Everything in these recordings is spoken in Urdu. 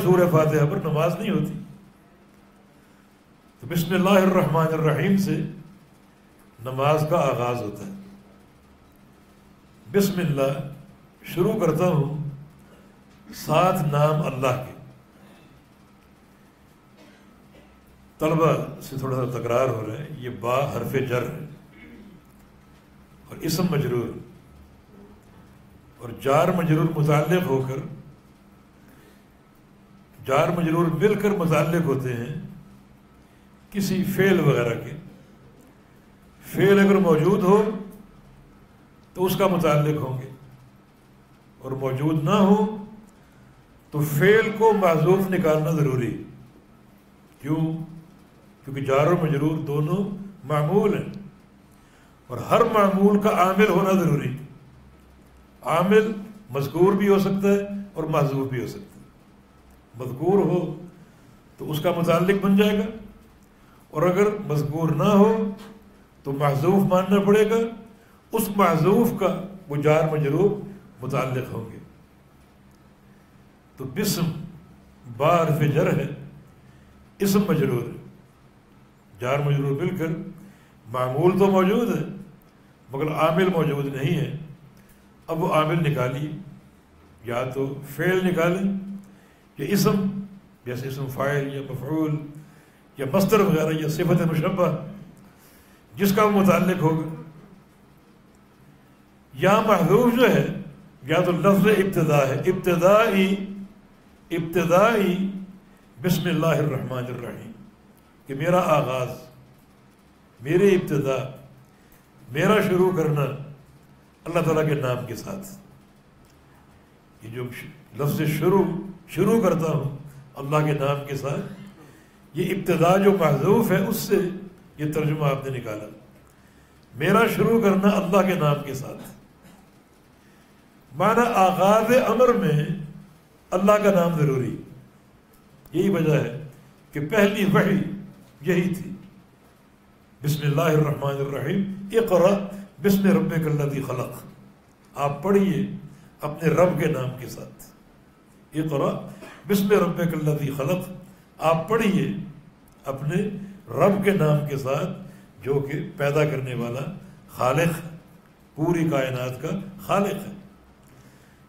سورہ فاتحہ پر نماز نہیں ہوتی. تو بسم اللہ الرحمن الرحیم سے نماز کا آغاز ہوتا ہے. بسم اللہ شروع کرتا ہوں 7 نام اللہ کے. طلبہ سے تھوڑا سا تکرار ہو رہا ہے. یہ با حرف جر ہے اور اسم مجرور اور جار مجرور متعلق ہو کر جار مجرور مل کر متعلق ہوتے ہیں کسی فعل وغیرہ کے. فعل اگر موجود ہو تو اس کا متعلق ہوں گے اور موجود نہ ہو تو فعل کو محذوف نکالنا ضروری. کیوں؟ کیونکہ جار و مجرور دونوں معمول ہیں اور ہر معمول کا عامل ہونا ضروری. عامل مذکور بھی ہو سکتا ہے اور محذوف بھی ہو سکتا ہے. مذکور ہو تو اس کا متعلق بن جائے گا اور اگر مذکور نہ ہو تو محذوف ماننا پڑے گا. اس محذوف کا وہ جار مجرور متعلق ہوں گے. تو بسم با حرف جر ہے، اسم مجرور ہے، جار مجرور مل کر معمول تو موجود ہے مگر عامل موجود نہیں ہے. اب وہ عامل نکالیے، یا تو فعل نکالیں یا اسم، جیسے اسم فاعل یا مفعول یا مصدر وغیرہ یا صفت مشبہ جس کا وہ متعلق ہوگا. یا محذوف جو ہے یا تو لفظ ابتدا ہے، ابتدائی بسم اللہ الرحمن الرحیم، کہ میرا آغاز، میری ابتدا، میرا شروع کرنا اللہ تعالیٰ کے نام کے ساتھ. یہ جو لفظ شروع کرتا ہوں اللہ کے نام کے ساتھ، یہ ابتدا جو محذوف ہے اس سے یہ ترجمہ آپ نے نکالا. میرا شروع کرنا اللہ کے نام کے ساتھ، معنی آغاز امر میں اللہ کا نام ضروری. یہی وجہ ہے کہ پہلی وحی یہی تھی، بسم اللہ الرحمن الرحیم، اقرأ بسم ربک الذی خلق. آپ پڑھیے اپنے رب کے نام کے ساتھ. اقرأ بسم ربک الذی خلق، آپ پڑھیے اپنے رب کے نام کے ساتھ جو کہ پیدا کرنے والا خالق ہے، پوری کائنات کا خالق ہے.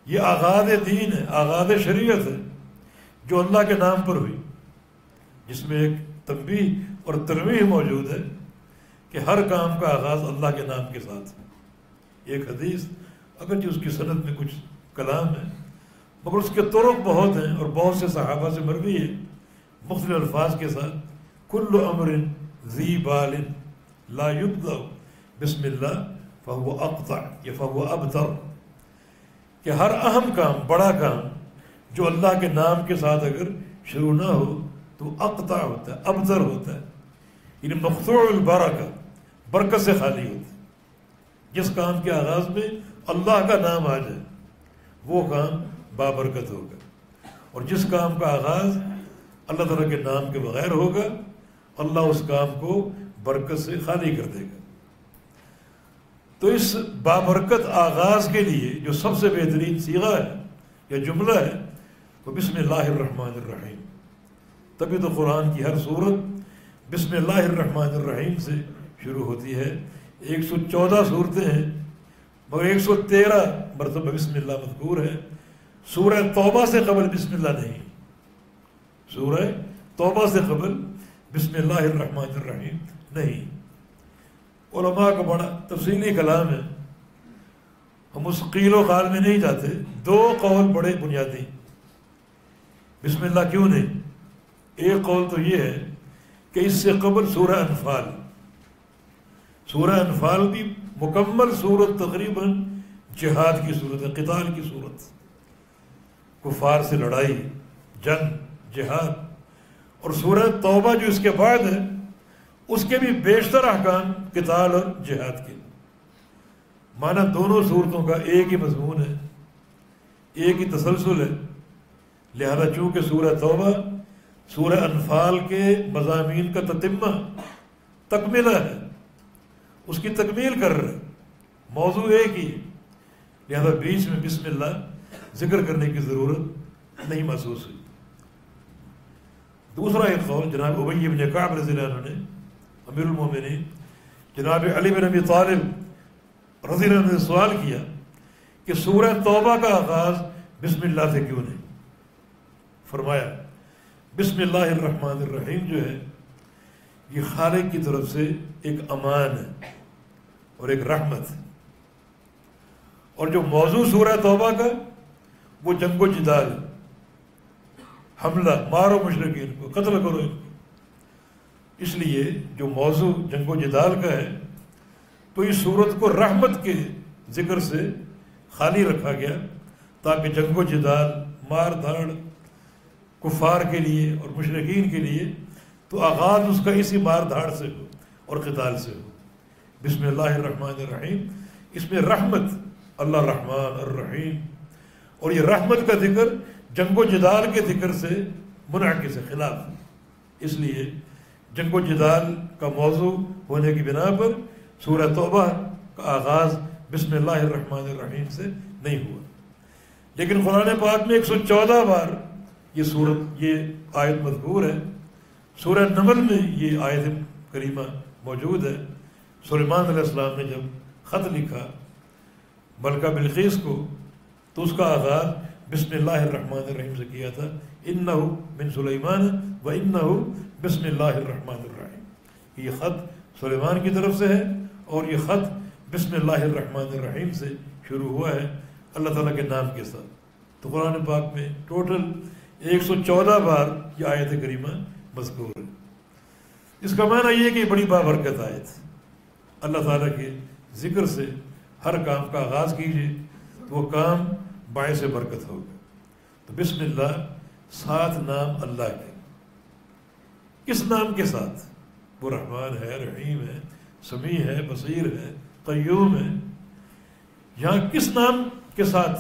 یہ آغاز دین ہے، آغاز شریعت ہے جو اللہ کے نام پر ہوئی، جس میں ایک تنبیہ اور تنویہ موجود ہے کہ ہر کام کا آغاز اللہ کے نام کے ساتھ ہے. ایک حدیث اگرچہ اس کی سند میں کچھ کلام ہے مگر اس کے طرق بہت ہیں اور بہت سے صحابہ سے مروی ہے مختلف الفاظ کے ساتھ. کل امر ذی بال لا یبدأ بسم اللہ فہو اقطع یا فہو ابتر، کہ ہر اہم کام، بڑا کام جو اللہ کے نام کے ساتھ اگر شروع نہ ہو تو اقطع ہوتا ہے، ابتر ہوتا ہے، یعنی مقطوع البرکہ، برکت سے خالی ہوتا ہے. جس کام کے آغاز میں اللہ کا نام آ جائے وہ کام بابرکت ہوگا، اور جس کام کا آغاز اللہ تعالیٰ کے نام کے بغیر ہوگا اللہ اس کام کو برکت سے خالی کر دے گا. تو اس بابرکت آغاز کے لیے جو سب سے بہترین صیغہ ہے یا جملہ ہے وہ بسم اللہ الرحمن الرحیم. تبھی تو قرآن کی ہر سورت بسم اللہ الرحمن الرحیم سے شروع ہوتی ہے. 114 صورتیں ہیں مگر 113 مرتبہ بسم اللہ مذکور ہے. سورہ توبہ سے قبل بسم اللہ نہیں، سورہ توبہ سے قبل بسم اللہ الرحمن الرحیم نہیں. علماء کا بڑا تفصیلی کلام ہے، ہم اس قیل و قال میں نہیں جاتے. 2 قول بڑے بنیادی. بسم اللہ کیوں نہیں؟ ایک قول تو یہ ہے کہ اس سے قبل سورہ انفال، سورہ انفال بھی مکمل صورت تقریباً جہاد کی صورت ہے، قتال کی صورت، کفار سے لڑائی، جنگ، جہاد. اور سورہ توبہ جو اس کے بعد ہے اس کے بھی بیشتر احکام قتال اور جہاد کے. معنی دونوں صورتوں کا ایک ہی مضمون ہے، ایک ہی تسلسل ہے. لہذا چونکہ سورہ توبہ سورہ انفال کے مضامین کا تتمہ، تکملہ ہے، اس کی تکمیل کر رہے، موضوع ایک ہی ہے، لہذا بیچ میں بسم اللہ ذکر کرنے کی ضرورت نہیں محسوس ہوئی. دوسرا ایک قول جناب ابی بن کعب رضی اللہ عنہ نے امیر المومنین جناب علی بن ابی طالب رضی اللہ عنہ نے سوال کیا کہ سورہ توبہ کا آغاز بسم اللہ سے کیوں نہیں؟ فرمایا بسم اللہ الرحمن الرحیم جو ہے یہ خالق کی طرف سے ایک امان ہے اور ایک رحمت ہے، اور جو موضوع سورہ توبہ کا وہ جنگ و جدال ہے، حملہ، مارو مشرکین کو، قتل کرو ان کو، اس لیے جو موضوع جنگ و جدال کا ہے تو اس صورت کو رحمت کے ذکر سے خالی رکھا گیا تاکہ جنگ و جدال، مار دھاڑ کفار کے لیے اور مشرکین کے لیے تو آغاز اس کا اسی مار دھاڑ سے ہو اور قتال سے ہو۔ بسم اللہ الرحمن الرحیم، اس میں رحمت، اللہ رحمان الرحیم، اور یہ رحمت کا ذکر جنگ و جدال کے ذکر سے منعکس ہے، خلاف، اس لیے جنگ و جدال کا موضوع ہونے کی بنا پر سورہ توبہ کا آغاز بسم اللہ الرحمن الرحیم سے نہیں ہوا، لیکن قرآن پاک میں 114 بار یہ آیت مذکور ہے۔ سورہ نمل میں یہ آیت کریمہ موجود ہے۔ سلیمان علیہ السلام نے جب خط لکھا ملکہ بلقیس کو تو اس کا آغاز بسم اللہ الرحمن الرحیم سے کیا تھا، انہ من سلیمان و انہ بسم اللہ الرحمن الرحیم۔ یہ خط سلیمان کی طرف سے ہے اور یہ خط بسم اللہ الرحمن الرحیم سے شروع ہوا ہے، اللہ تعالیٰ کے نام کے ساتھ۔ تو قرآن پاک میں ٹوٹل 114 بار یہ آیت کریمہ مذکور ہے۔ اس کا معنی یہ ہے کہ یہ بڑی بابرکت آیت، اللہ تعالیٰ کے ذکر سے ہر کام کا آغاز کیجیے تو وہ کام باعث برکت ہوگا۔ تو بسم اللہ 7 نام اللہ کے، کس نام کے ساتھ؟ وہ رحمان ہے، رحیم ہے، سمیع ہے، بصیر ہے، قیوم ہے۔ یہاں کس نام کے ساتھ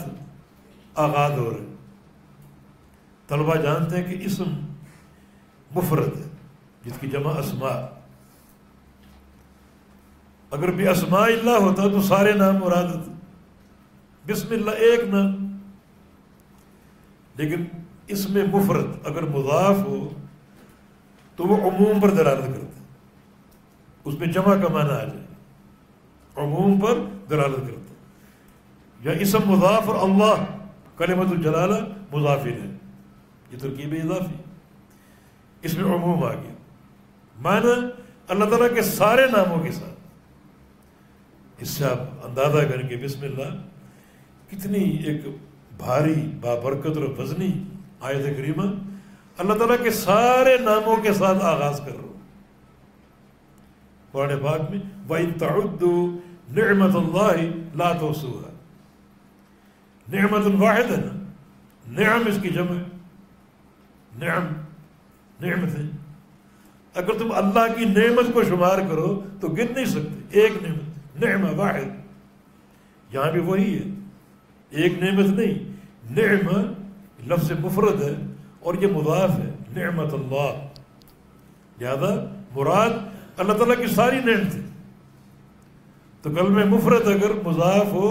آغاز ہو رہا ہے؟ طلبہ جانتے ہیں کہ اسم مفرد ہے جس کی جمع اسماء، اگر بھی اسماء اللہ ہوتا تو سارے نام مراد ہوتے، بسم اللہ ایک نام، لیکن اس میں مفرد اگر مضاف ہو تو وہ عموم پر دلالت کرتا ہے، اس میں جمع کا معنی آ جائے، عموم پر دلالت کرتا ہے۔ یا اسم مضاف اور اللہ کلمۃ الجلالہ مضاف ہے، یہ ترکیب اضافی، اس میں عموم آ گیا، معنی اللہ تعالیٰ کے سارے ناموں کے ساتھ۔ اس سے آپ اندازہ کریں کہ بسم اللہ کتنی ایک بھاری بابرکت اور وزنی آیت کریمہ اللہ تعالیٰ کے سارے ناموں کے ساتھ آغاز کر رہا ہوں۔ قرآن پاک میں وَإِن تَعُدُّوا نِعْمَةَ اللَّهِ لَا تُحْصُوهَا، نعمت واحد ہے نا، نعم اس کی جمع، نعم نعمت ہے، اگر تم اللہ کی نعمت کو شمار کرو تو گن نہیں سکتے، ایک نعمت، نعمہ واحد، یہاں بھی وہی ہے، ایک نعمت نہیں، نعمہ لفظ مفرد ہے اور یہ مضاف ہے، نعمت اللہ، لہذا مراد اللہ تعالیٰ کی ساری نعمتیں۔ تو کلمہ مفرد اگر مضاف ہو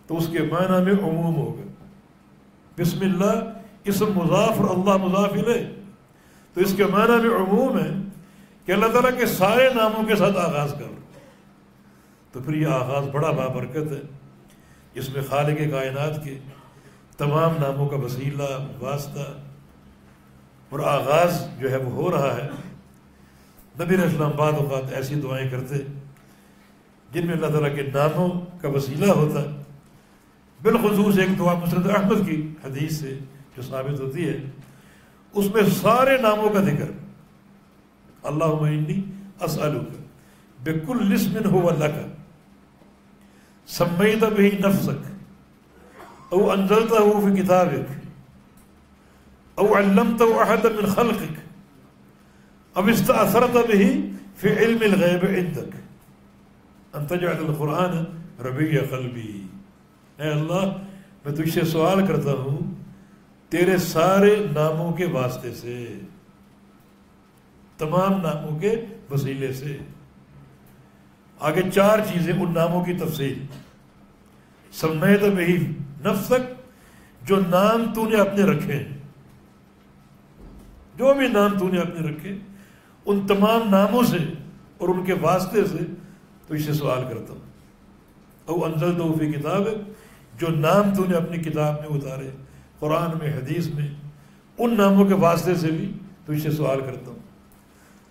تو اس کے معنی میں عموم ہوگا۔ بسم اللہ اسم مضاف اور اللہ مضاف الیہ، تو اس کے معنی میں عموم ہے کہ اللہ تعالیٰ کے سارے ناموں کے ساتھ آغاز کر، تو پھر یہ آغاز بڑا بابرکت ہے، اس میں خالق کائنات کے تمام ناموں کا وسیلہ، واسطہ اور آغاز جو ہے وہ ہو رہا ہے۔ نبی علیہ السلام بعض اوقات ایسی دعائیں کرتے جن میں اللہ تعالیٰ کے ناموں کا وسیلہ ہوتا، بالخصوص ایک دعا مسند احمد کی حدیث سے جو ثابت ہوتی ہے، اس میں سارے ناموں کا ذکر، اللہم انی اسألک بکل اسم هو لک سمیت بہ نفسک او انزلتہ فی کتابک او علمتہ احدا من خلقک او استأثرت بہ فی علم الغیب عندک ان تجعل القرآن ربیع قلبی۔ اے اللہ میں تجھ سے سوال کرتا ہوں تیرے سارے ناموں کے واسطے سے، تمام ناموں کے وسیلے سے۔ آگے 4 چیزیں ان ناموں کی تفصیل، سمیت بہ نفسک، جو نام تو نے اپنے رکھے ہیں، جو بھی نام تو نے اپنے رکھے ان تمام ناموں سے اور ان کے واسطے سے تو اس سے سوال کرتا ہوں. او انزلتہ فی کتاب، جو نام تو نے اپنی کتاب میں اتارے، قرآن میں، حدیث میں، ان ناموں کے واسطے سے بھی تو اس سے سوال کرتا ہوں.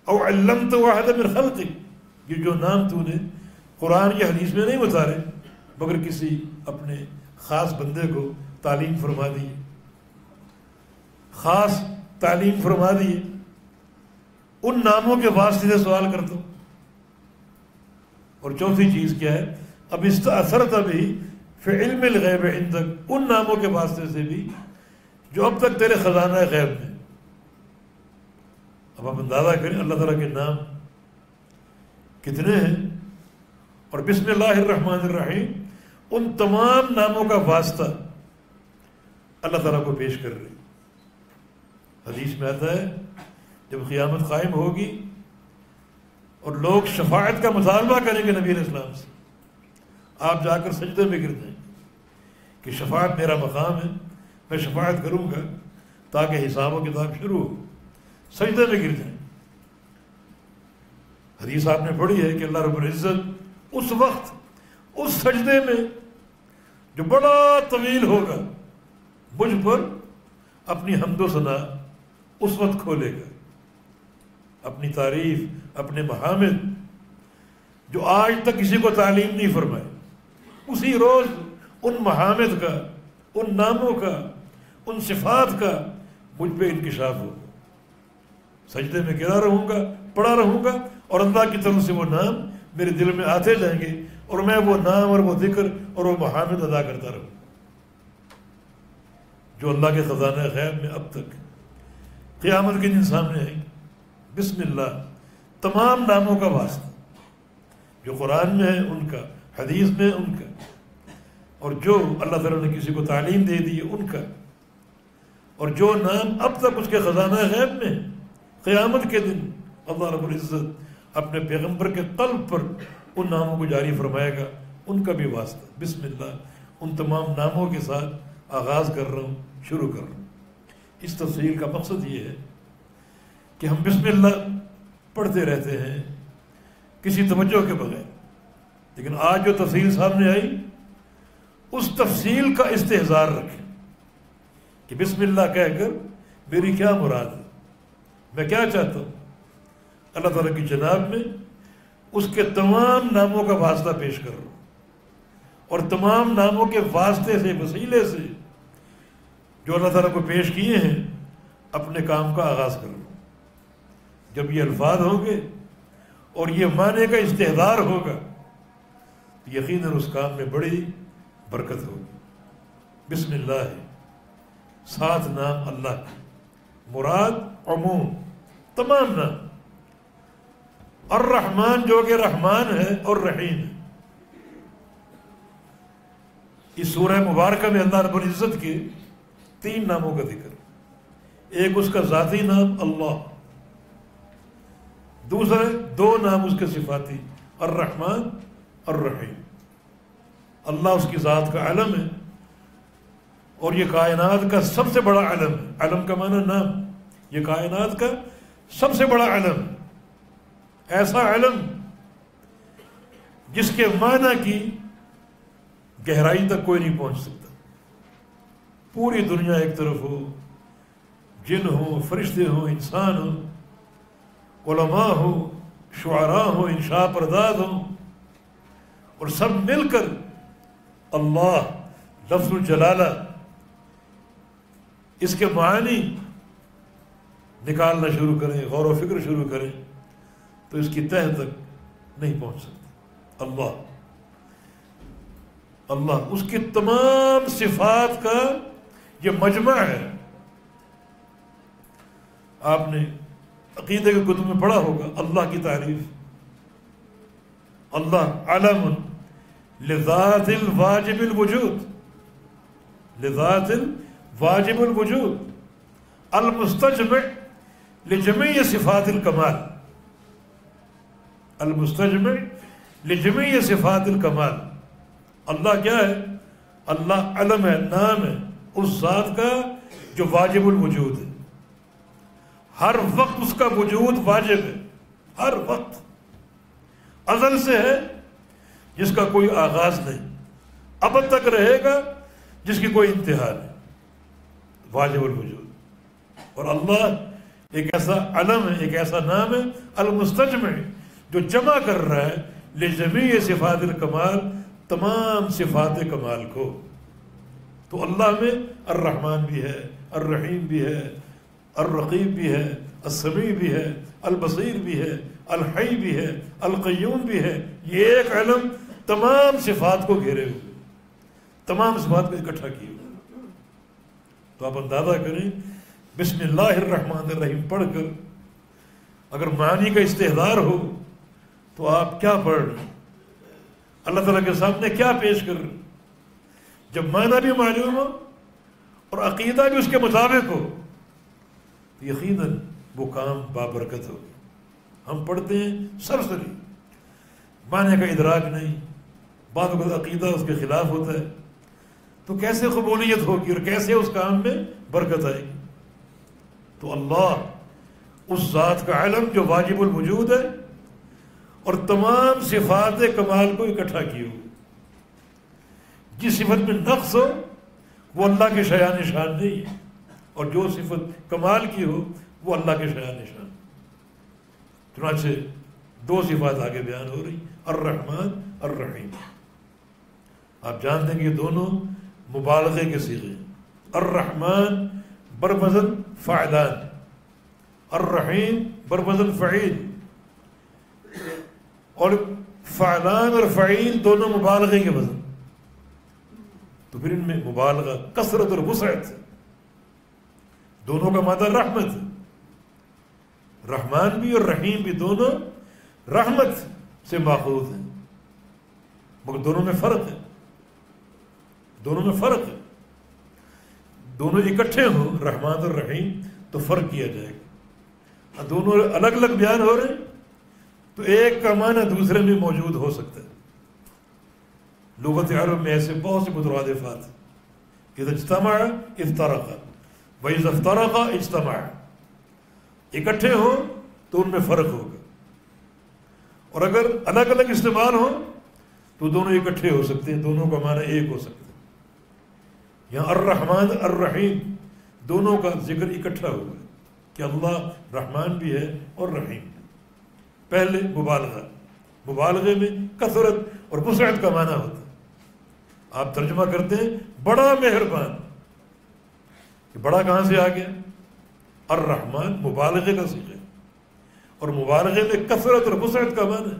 او علمتہ احدا من خلقک، یہ جو نام تو نے قرآن یا حدیث میں نہیں اتارے مگر کسی اپنے خاص بندے کو تعلیم فرما دی، خاص تعلیم فرما دی، ان ناموں کے واسطے سے سوال کرتا ہوں. اور چوتھی چیز کیا ہے؟ اب استأثرت بھی فی علم الغیب عندک، ان ناموں کے واسطے سے بھی جو اب تک تیرے خزانہ غیب میں. اب آپ اندازہ کریں اللہ تعالیٰ کے نام کتنے ہیں، اور بسم اللہ الرحمن الرحیم ان تمام ناموں کا واسطہ اللہ تعالیٰ کو پیش کر رہی. حدیث میں آتا ہے جب قیامت قائم ہوگی اور لوگ شفاعت کا مطالبہ کریں گے نبی علیہ السلام سے، آپ جا کر سجدے میں گر جائیں کہ شفاعت میرا مقام ہے، میں شفاعت کروں گا تاکہ حساب و کتاب شروع ہو. سجدے میں گر جائیں. حدیث آپ نے پڑھی ہے کہ اللہ رب العزت اس وقت اس سجدے میں جو بڑا طویل ہوگا مجھ پر اپنی حمد و ثنا اس وقت کھولے گا، اپنی تعریف، اپنے محامد جو آج تک کسی کو تعلیم نہیں فرمائے، اسی روز ان محامد کا، ان ناموں کا، ان صفات کا مجھ پہ انکشاف ہوگا. سجدے میں گرا رہوں گا، پڑا رہوں گا، اور اللہ کی طرف سے وہ نام میرے دل میں آتے جائیں گے اور میں وہ نام اور وہ ذکر اور وہ محامد ادا کرتا رہوں جو اللہ کے خزانہ غیب میں اب تک قیامت کے دن سامنے آئیں گے. بسم اللہ تمام ناموں کا واسطہ جو قرآن میں ہے ان کا، حدیث میں ان کا، اور جو اللہ تعالیٰ نے کسی کو تعلیم دے دی ہے ان کا، اور جو نام اب تک اس کے خزانہ غیب میں قیامت کے دن اللہ رب العزت اپنے پیغمبر کے قلب پر ان ناموں کو جاری فرمائے گا، ان کا بھی واسطہ. بسم اللہ ان تمام ناموں کے ساتھ آغاز کر رہا ہوں، شروع کر رہا ہوں. اس تفصیل کا مقصد یہ ہے کہ ہم بسم اللہ پڑھتے رہتے ہیں کسی توجہ کے بغیر، لیکن آج جو تفصیل سامنے آئی اس تفصیل کا استحضار رکھیں کہ بسم اللہ کہہ کر میری کیا مراد ہے، میں کیا چاہتا ہوں. اللہ تعالیٰ کی جناب میں اس کے تمام ناموں کا واسطہ پیش کر رہا ہوں، اور تمام ناموں کے واسطے سے، وسیلے سے جو اللہ تعالیٰ کو پیش کیے ہیں اپنے کام کا آغاز کر رہا ہوں. جب یہ الفاظ ہوں گے اور یہ معنی کا استحضار ہوگا تو یقیناً اس کام میں بڑی برکت ہوگی. بسم اللہ ہے، 7 نام اللہ کے، مراد عموم تمام نام. الرحمن جو کہ رحمان ہے اور رحیم ہے. اس سورہ مبارکہ میں اللہ رب العزت کے 3 ناموں کا ذکر. ایک اس کا ذاتی نام اللہ، دوسرے 2 نام اس کے صفاتی الرحمن الرحیم. اللہ اس کی ذات کا علم ہے اور یہ کائنات کا سب سے بڑا علم ہے. علم کا معنی نام، یہ کائنات کا سب سے بڑا علم ہے. ایسا علم جس کے معنی کی گہرائی تک کوئی نہیں پہنچ سکتا. پوری دنیا ایک طرف ہو، جن ہو، فرشتے ہو، انسان ہو، علماء ہو، شعراء ہو، انشاء پرداز ہو، اور سب مل کر اللہ لفظ الجلالہ اس کے معنی نکالنا شروع کریں، غور و فکر شروع کریں تو اس کی تہ تک نہیں پہنچ سکتے. اللہ اس کی تمام صفات کا یہ مجمع ہے. آپ نے عقیدے کے کتب میں پڑھا ہوگا اللہ کی تعریف. اللہ علم لذات الواجب الوجود، لذات الواجب الوجود المستجمع لجميع صفات الکمال، المستجمع لجميع صفات الکمال. اللہ کیا ہے؟ اللہ علم ہے، نام ہے اس ذات کا جو واجب الوجود ہے، ہر وقت اس کا وجود واجب ہے، ہر وقت، ازل سے ہے جس کا کوئی آغاز نہیں، ابد تک رہے گا جس کی کوئی انتہا نہیں، واجب الوجود۔ اور اللہ ایک ایسا علم ہے، ایک ایسا نام ہے المستجمع، جو جمع کر رہا ہے لجمیع صفات الکمال، تمام صفات کمال کو۔ تو اللہ میں الرحمن بھی ہے، الرحیم بھی ہے، الرقیب بھی ہے، السمیع بھی ہے، البصیر بھی ہے، الحی بھی ہے، القیوم بھی ہے۔ یہ ایک علم تمام صفات کو گھیرے ہوئے، تمام صفات کو اکٹھا کیے ہوئے۔ تو آپ اندازہ کریں، بسم اللہ الرحمن الرحیم پڑھ کر اگر معانی کا استحضار ہو تو آپ کیا پڑھ رہے ہیں، اللہ تعالیٰ کے سامنے کیا پیش کر رہے ہیں؟ جب معنی بھی معلوم ہو اور عقیدہ بھی اس کے مطابق ہو تو یقیناً وہ کام بابرکت ہوگی۔ ہم پڑھتے ہیں سرسری، معنی کا ادراک نہیں، بعض اوقات عقیدہ اس کے خلاف ہوتا ہے، تو کیسے قبولیت ہوگی اور کیسے اس کام میں برکت آئے گی؟ تو اللہ اس ذات کا علم جو واجب الوجود ہے اور تمام صفات کمال کو اکٹھا کیے ہو، جس صفت میں نقص ہو وہ اللہ کے شایان نشان نہیں ہے، اور جو صفت کمال کی ہو وہ اللہ کے شایان نشان۔ چنانچہ دو صفات آگے بیان ہو رہی، الرحمن الرحیم۔ آپ جانتے ہیں کہ یہ دونوں مبالغے کے صیغے ہیں۔ الرحمن بروزن فاعلان، الرحیم بروزن فعیل، اور فعلان اور فعیل دونوں مبالغے کے وزن، تو پھر ان میں مبالغہ کثرت اور وسعت، دونوں کا مادہ رحمت ہے۔ رحمان بھی اور رحیم بھی دونوں رحمت سے ماخوذ ہیں، مگر دونوں میں فرق ہے، دونوں میں فرق ہے۔ دونوں اکٹھے ہوں رحمان اور رحیم تو فرق کیا جائے گا، دونوں الگ الگ بیان ہو رہے ہیں تو ایک کا معنی دوسرے میں موجود ہو سکتا ہے۔ لغت عرب میں ایسے بہت سے مترادفات ہیں، اذا اجتمع افترق واذا افترق اجتمع، اکٹھے ہوں تو ان میں فرق ہوگا، اور اگر الگ الگ استعمال ہو تو دونوں اکٹھے ہو سکتے ہیں، دونوں کا معنی ایک ہو سکتا ہے۔ یہاں الرحمن الرحیم دونوں کا ذکر اکٹھا ہوا ہے کہ اللہ رحمان بھی ہے اور رحیم بھی۔ پہلے مبالغہ، مبالغے میں کثرت اور وسعت کا معنی ہوتا ہے۔ آپ ترجمہ کرتے ہیں بڑا مہربان، کہ بڑا کہاں سے آ گیا؟ الرحمن مبالغے کا صیغہ ہے، اور مبالغے میں کثرت اور وسعت کا معنی ہے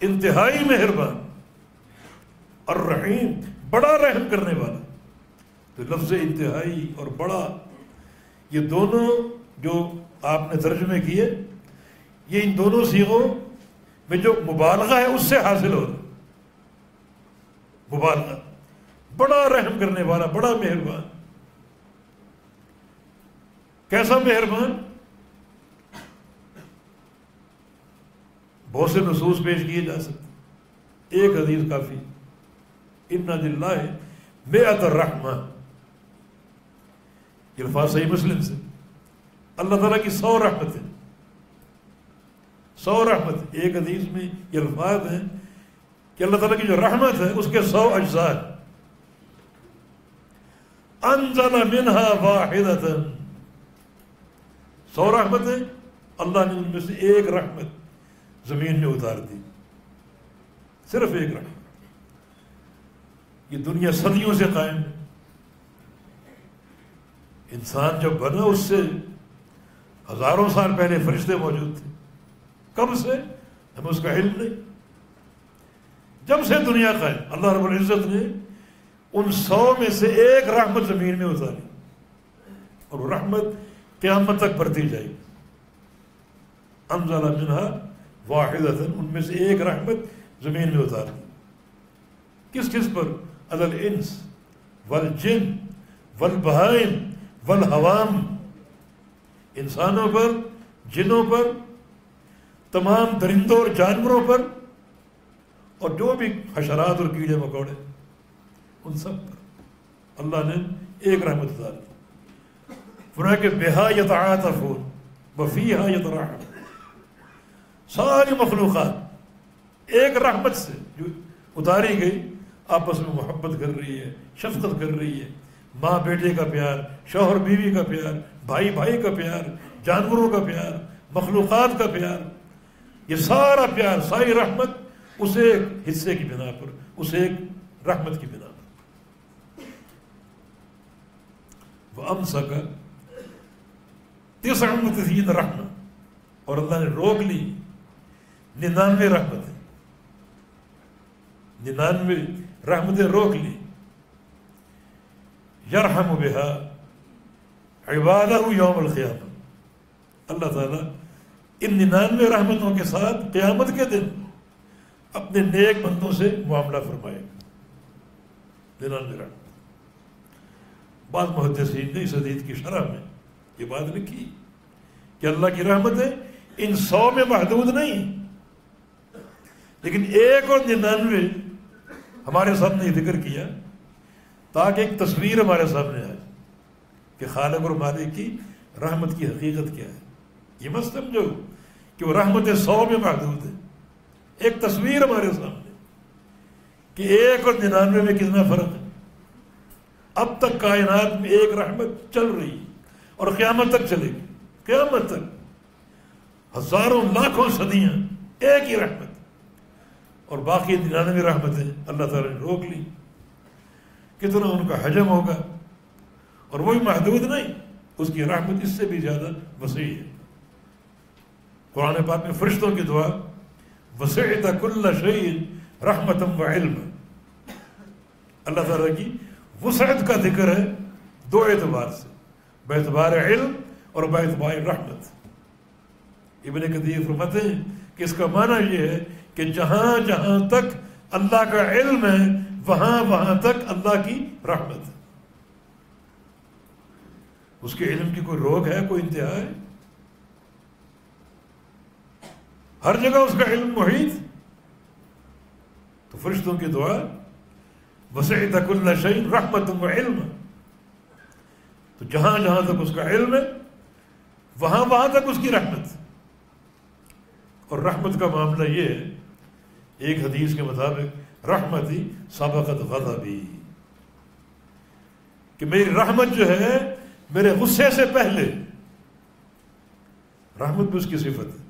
انتہائی مہربان۔ الرحیم بڑا رحم کرنے والا، تو لفظ انتہائی اور بڑا یہ دونوں جو آپ نے ترجمے کیے، یہ ان دونوں صیغوں میں جو مبالغہ ہے اس سے حاصل ہو رہا ہے۔ مبالغہ، بڑا رحم کرنے والا، بڑا مہربان۔ کیسا مہربان؟ بہت سے نصوص پیش کیے جا سکتے، ایک حدیث کافی، ان للہ مئۃ الرحمہ، یہ الفاظ صحیح مسلم سے، اللہ تعالیٰ کی 100 رحمتیں، 100 رحمت۔ ایک حدیث میں یہ الفاظ ہیں کہ اللہ تعالیٰ کی جو رحمت ہے اس کے 100 اجزاء، انزل منہا واحدۃ، 100 رحمتیں، اللہ نے ان میں سے ایک رحمت زمین میں اتار دی، صرف ایک رحمت۔ یہ دنیا صدیوں سے قائم ہے، انسان جب بنا اس سے ہزاروں سال پہلے فرشتے موجود تھے، کب سے ہمیں اس کا علم نہیں، جب سے دنیا قائم اللہ رب العزت نے ان 100 میں سے ایک رحمت زمین میں اتاری، اور وہ رحمت قیامت تک بڑھتی جائے گی۔ انزل منہا واحدۃ، ان میں سے ایک رحمت زمین میں اتار دی۔ کس کس پر؟ علی الانس والجن والبہائم والحوام، انسانوں پر، جنوں پر، تمام درندوں اور جانوروں پر، اور جو بھی حشرات اور کیڑے مکوڑے، ان سب پر اللہ نے ایک رحمت اتار دی۔ فرمایا کہ بہا یتعاطفون، وفیہا یتراحم، ساری مخلوقات ایک رحمت سے جو اتاری گئی آپس میں محبت کر رہی ہے، شفقت کر رہی ہے، ماں بیٹے کا پیار، شوہر بیوی کا پیار، بھائی بھائی کا پیار، جانوروں کا پیار، مخلوقات کا پیار، یہ سارا پیار، ساری رحمت اس ایک حصے کی بنا پر، اس ایک رحمت کی بنا پر۔ وَأَمْسَكَ 99 رحمت، اور اللہ نے روک لی 99 رحمتیں، 99 رحمتیں روک لی، یرحم بہا عبادہ یوم القیامہ، اللہ تعالیٰ ان 99 رحمتوں کے ساتھ قیامت کے دن اپنے نیک بندوں سے معاملہ فرمائے گا۔ 99 رحمت۔ بعض محدثین نے اس حدیث کی شرح میں یہ بات لکھی کہ اللہ کی رحمتیں ان 100 میں محدود نہیں، لیکن 1 اور 99 ہمارے سامنے ذکر کیا تاکہ ایک تصویر ہمارے سامنے آئے کہ خالق اور مالک کی رحمت کی حقیقت کیا ہے۔ یہ مت سمجھو کہ وہ رحمتیں 100 میں محدود ہیں، ایک تصویر ہمارے سامنے کہ 1 اور 99 میں کتنا فرق ہے۔ اب تک کائنات میں ایک رحمت چل رہی ہے اور قیامت تک چلے گی، قیامت تک ہزاروں لاکھوں صدیاں ایک ہی رحمت، اور باقی 99 رحمتیں اللہ تعالیٰ نے روک لی۔ کتنا ان کا حجم ہوگا، اور وہی محدود نہیں، اس کی رحمت اس سے بھی زیادہ وسیع ہے۔ قرآن پاک میں فرشتوں کی دعا وسعت کل شیء رحمتا وعلما، اللہ تعالیٰ کی وسعت کا ذکر ہے 2 اعتبار سے، باعتبار علم اور باعتبار رحمت۔ ابن کثیر فرماتے ہیں کہ اس کا معنی یہ ہے کہ جہاں جہاں تک اللہ کا علم ہے وہاں وہاں تک اللہ کی رحمت ہے۔ اس کے علم کی کوئی روک ہے، کوئی انتہا ہے؟ ہر جگہ اس کا علم محیط۔ تو فرشتوں کی دعا وسعت کل شیء رحمتا وعلما، تو جہاں جہاں تک اس کا علم ہے وہاں وہاں تک اس کی رحمت۔ اور رحمت کا معاملہ یہ ہے، ایک حدیث کے مطابق رحمتی سبقت غضبی، کہ میری رحمت جو ہے میرے غصے سے پہلے، رحمت بھی اس کی صفت ہے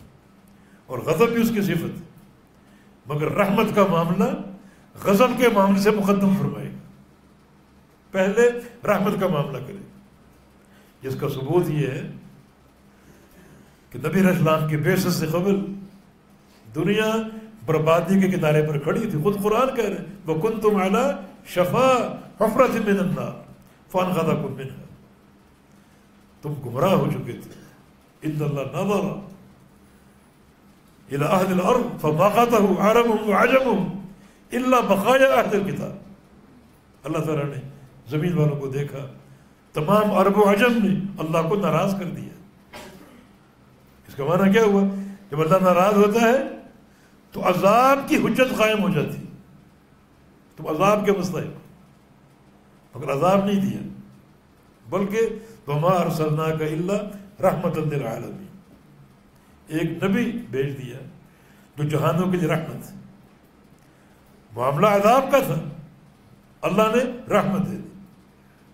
اور غضب بھی اس کی صفت ہے، مگر رحمت کا معاملہ غضب کے معاملے سے مقدم فرمائے گا، پہلے رحمت کا معاملہ کرے گا۔ جس کا ثبوت یہ ہے کہ نبی علیہ السلام کی بعثت سے قبل دنیا بربادی کے کنارے پر کھڑی تھی، خود قرآن کہہ رہے ہیں وَكُنْتُمْ عَلَى شَفَا حُفْرَةٍ مِّنَ النَّارِ فَأَنْقَذَكُم مِّنْهَا، تم گمراہ ہو چکے تھے۔ إِنَّ اللَّهَ نَظَرَ إِلَى أَهْلِ الْأَرْضِ فَمَقَتَهُ عَرَبٌ وَعَجَمٌ إِلَّا بَقَايَا أَهْلِ الْكِتَابِ، اللہ تعالیٰ نے زمین والوں کو دیکھا، تمام عرب و عجم نے اللہ کو ناراض کر دیا۔ اس کا معنی کیا ہوا؟ جب اللہ ناراض ہوتا ہے تو عذاب کی حجت قائم ہو جاتی، تم عذاب کے مستحق، مگر عذاب نہیں دیا، بلکہ وَمَا أَرْسَلْنَاكَ إِلَّا رَحْمَةً لِلْعَالَمِينَ، ایک نبی بھیج دیا جو جہانوں کے لیے رحمت ہے۔ معاملہ عذاب کا تھا، اللہ نے رحمت دے دی،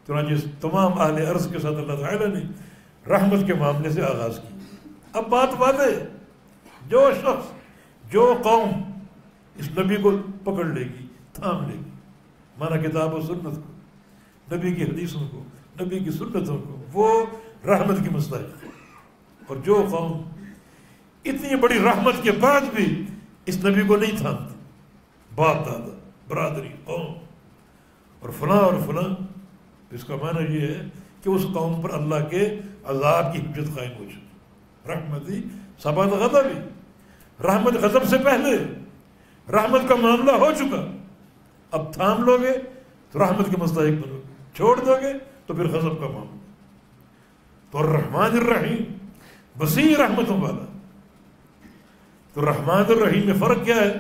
چنانچہ تمام اہل ارض کے ساتھ اللہ تعالیٰ نے رحمت کے معاملے سے آغاز کی۔ اب بات ہے، جو شخص جو قوم اس نبی کو پکڑ لے گی، تھام لے گی، مانا کتاب و سنت کو، نبی کی حدیثوں کو، نبی کی سنتوں کو، وہ رحمت کی مستحق ہے۔ اور جو قوم اتنی بڑی رحمت کے بعد بھی اس نبی کو نہیں تھامتی، باپ دادا برادری قوم اور فلاں، اس کا معنی یہ ہے کہ اس قوم پر اللہ کے عذاب کی حجت قائم ہو چکی۔ رحمتی سبقت غضبی، رحمت غضب سے پہلے، رحمت کا معاملہ ہو چکا، اب تھام لو گے تو رحمت کے مستحق بنو گے، چھوڑ دو گے تو پھر غضب کا معاملہ۔ تو الرحمن الرحیم، وسیع رحمتوں والا۔ تو رحمان الرحیم میں فرق کیا ہے؟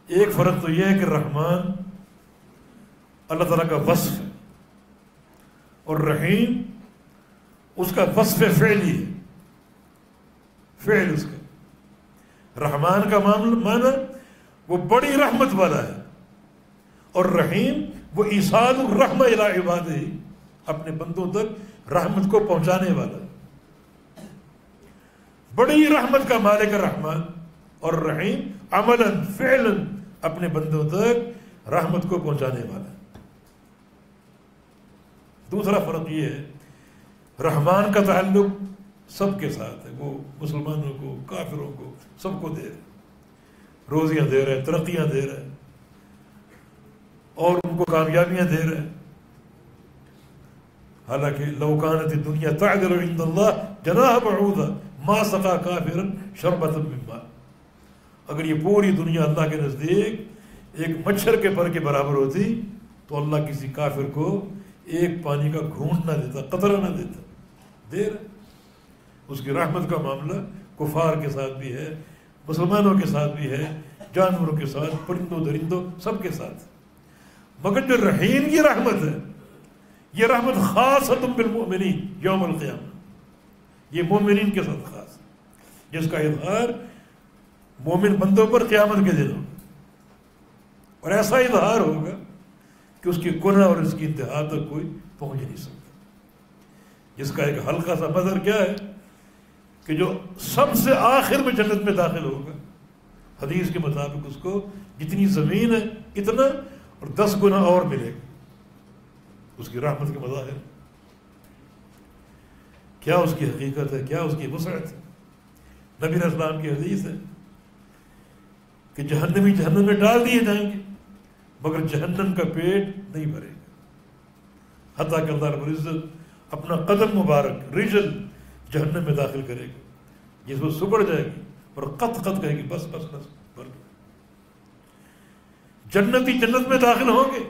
ایک فرق تو یہ ہے کہ رحمان اللہ تعالیٰ کا وصف ہے اور رحیم اس کا وصف فعلی ہے، فعل اس کا۔ رحمان کا معنی وہ بڑی رحمت والا ہے، اور رحیم وہ ایصال الرحمہ الی عبادہ، اپنے بندوں تک رحمت کو پہنچانے والا ہے۔ بڑی رحمت کا مالک رحمان، اور رحیم عملاً فعلاً اپنے بندوں تک رحمت کو پہنچانے والا ہے۔ دوسرا فرق یہ ہے، رحمان کا تعلق سب کے ساتھ ہے، وہ مسلمانوں کو، کافروں کو، سب کو دے رہے، روزیاں دے رہے، ترقیاں دے رہے، اور ان کو کامیابیاں دے رہے۔ حالانکہ لو کانت الدنیا تعدل عند اللہ جناح بعوضہ ما سقا کافرا شربۃ من ماء، اگر یہ پوری دنیا اللہ کے نزدیک ایک مچھر کے پر کے برابر ہوتی تو اللہ کسی کافر کو ایک پانی کا گھونٹ نہ دیتا، قطرہ نہ دیتا۔ دے رہا، اس کی رحمت کا معاملہ کفار کے ساتھ بھی ہے، مسلمانوں کے ساتھ بھی ہے، جانوروں کے ساتھ، پرندوں درندوں سب کے ساتھ۔ مگر جو رحیم کی رحمت ہے، یہ رحمت خاصۃ بالمؤمنین یوم القیامہ، یہ مومنین کے ساتھ خاص، جس کا اظہار مومن بندوں پر قیامت کے دن ہوگا، اور ایسا اظہار ہوگا کہ اس کی گناہ اور اس کی انتہا تک کوئی پہنچ نہیں سکتا، جس کا ایک ہلکا سا مظہر کیا ہے کہ جو سب سے آخر میں جنت میں داخل ہوگا، حدیث کے مطابق اس کو جتنی زمین ہے اتنا اور 10 گنا اور ملے گا، اس کی رحمت کے مظاہر۔ کیا اس کی حقیقت ہے، کیا اس کی وسعت ہے۔ نبی علیہ السلام کی حدیث ہے کہ جہنمی جہنم میں ڈال دیے جائیں گے مگر جہنم کا پیٹ نہیں بھرے گا، حتیٰ کہ اللہ رب العزت اپنا قدم مبارک رجل جہنم میں داخل کرے گا، جس وہ سبڑ جائے گی اور قط قط کہے گی بس بس بس بھر گیا۔ جنتی جنت میں داخل ہوں گے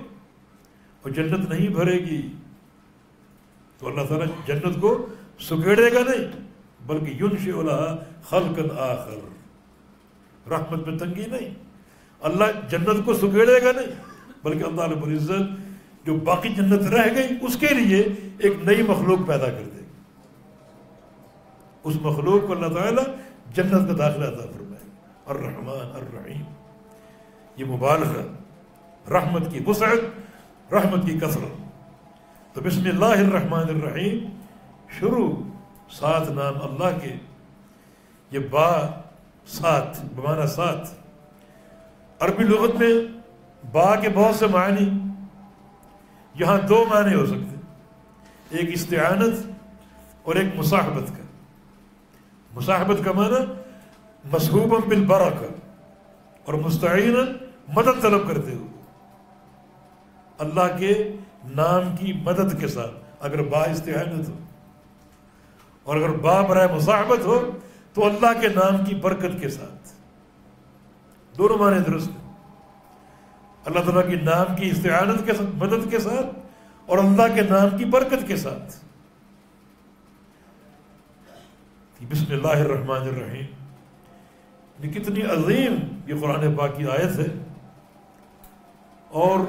اور جنت نہیں بھرے گی تو اللہ تعالیٰ جنت کو سگیڑے گا نہیں، بلکہ ينشئ لها خلقا آخر، رحمت میں تنگی نہیں، اللہ جنت کو سگیڑے گا نہیں، بلکہ اللہ رب العزت جو باقی جنت رہ گئی اس کے لیے ایک نئی مخلوق پیدا کر دے گا، اس مخلوق کو اللہ تعالیٰ جنت کا داخلہ عطا فرمائے گا۔ الرحمن الرحیم، یہ مبالغہ، رحمت کی وسعت، رحمت کی کثرت۔ تو بسم اللہ الرحمن الرحیم شروع 7 نام اللہ کے، یہ با 7 بمعنی 7، عربی لغت میں با کے بہت سے معنی، یہاں 2 معنی ہو سکتے ہیں، ایک استعانت اور ایک مصاحبت کا۔ مصاحبت کا معنی مصحوبا بالبرکہ، اور مستعینا مدد طلب کرتے ہو، اللہ کے نام کی مدد کے ساتھ، اگر با استعانت ہو، اور اگر با برائے مصاحبت ہو تو اللہ کے نام کی برکت کے ساتھ، دونوں معنی درست ہیں۔ اللہ تعالیٰ کی نام کی استعانت کے ساتھ، مدد کے ساتھ، اور اللہ کے نام کی برکت کے ساتھ۔ بسم اللہ الرحمن الرحیم، یہ کتنی عظیم یہ قرآن پاک کی آیت ہے، اور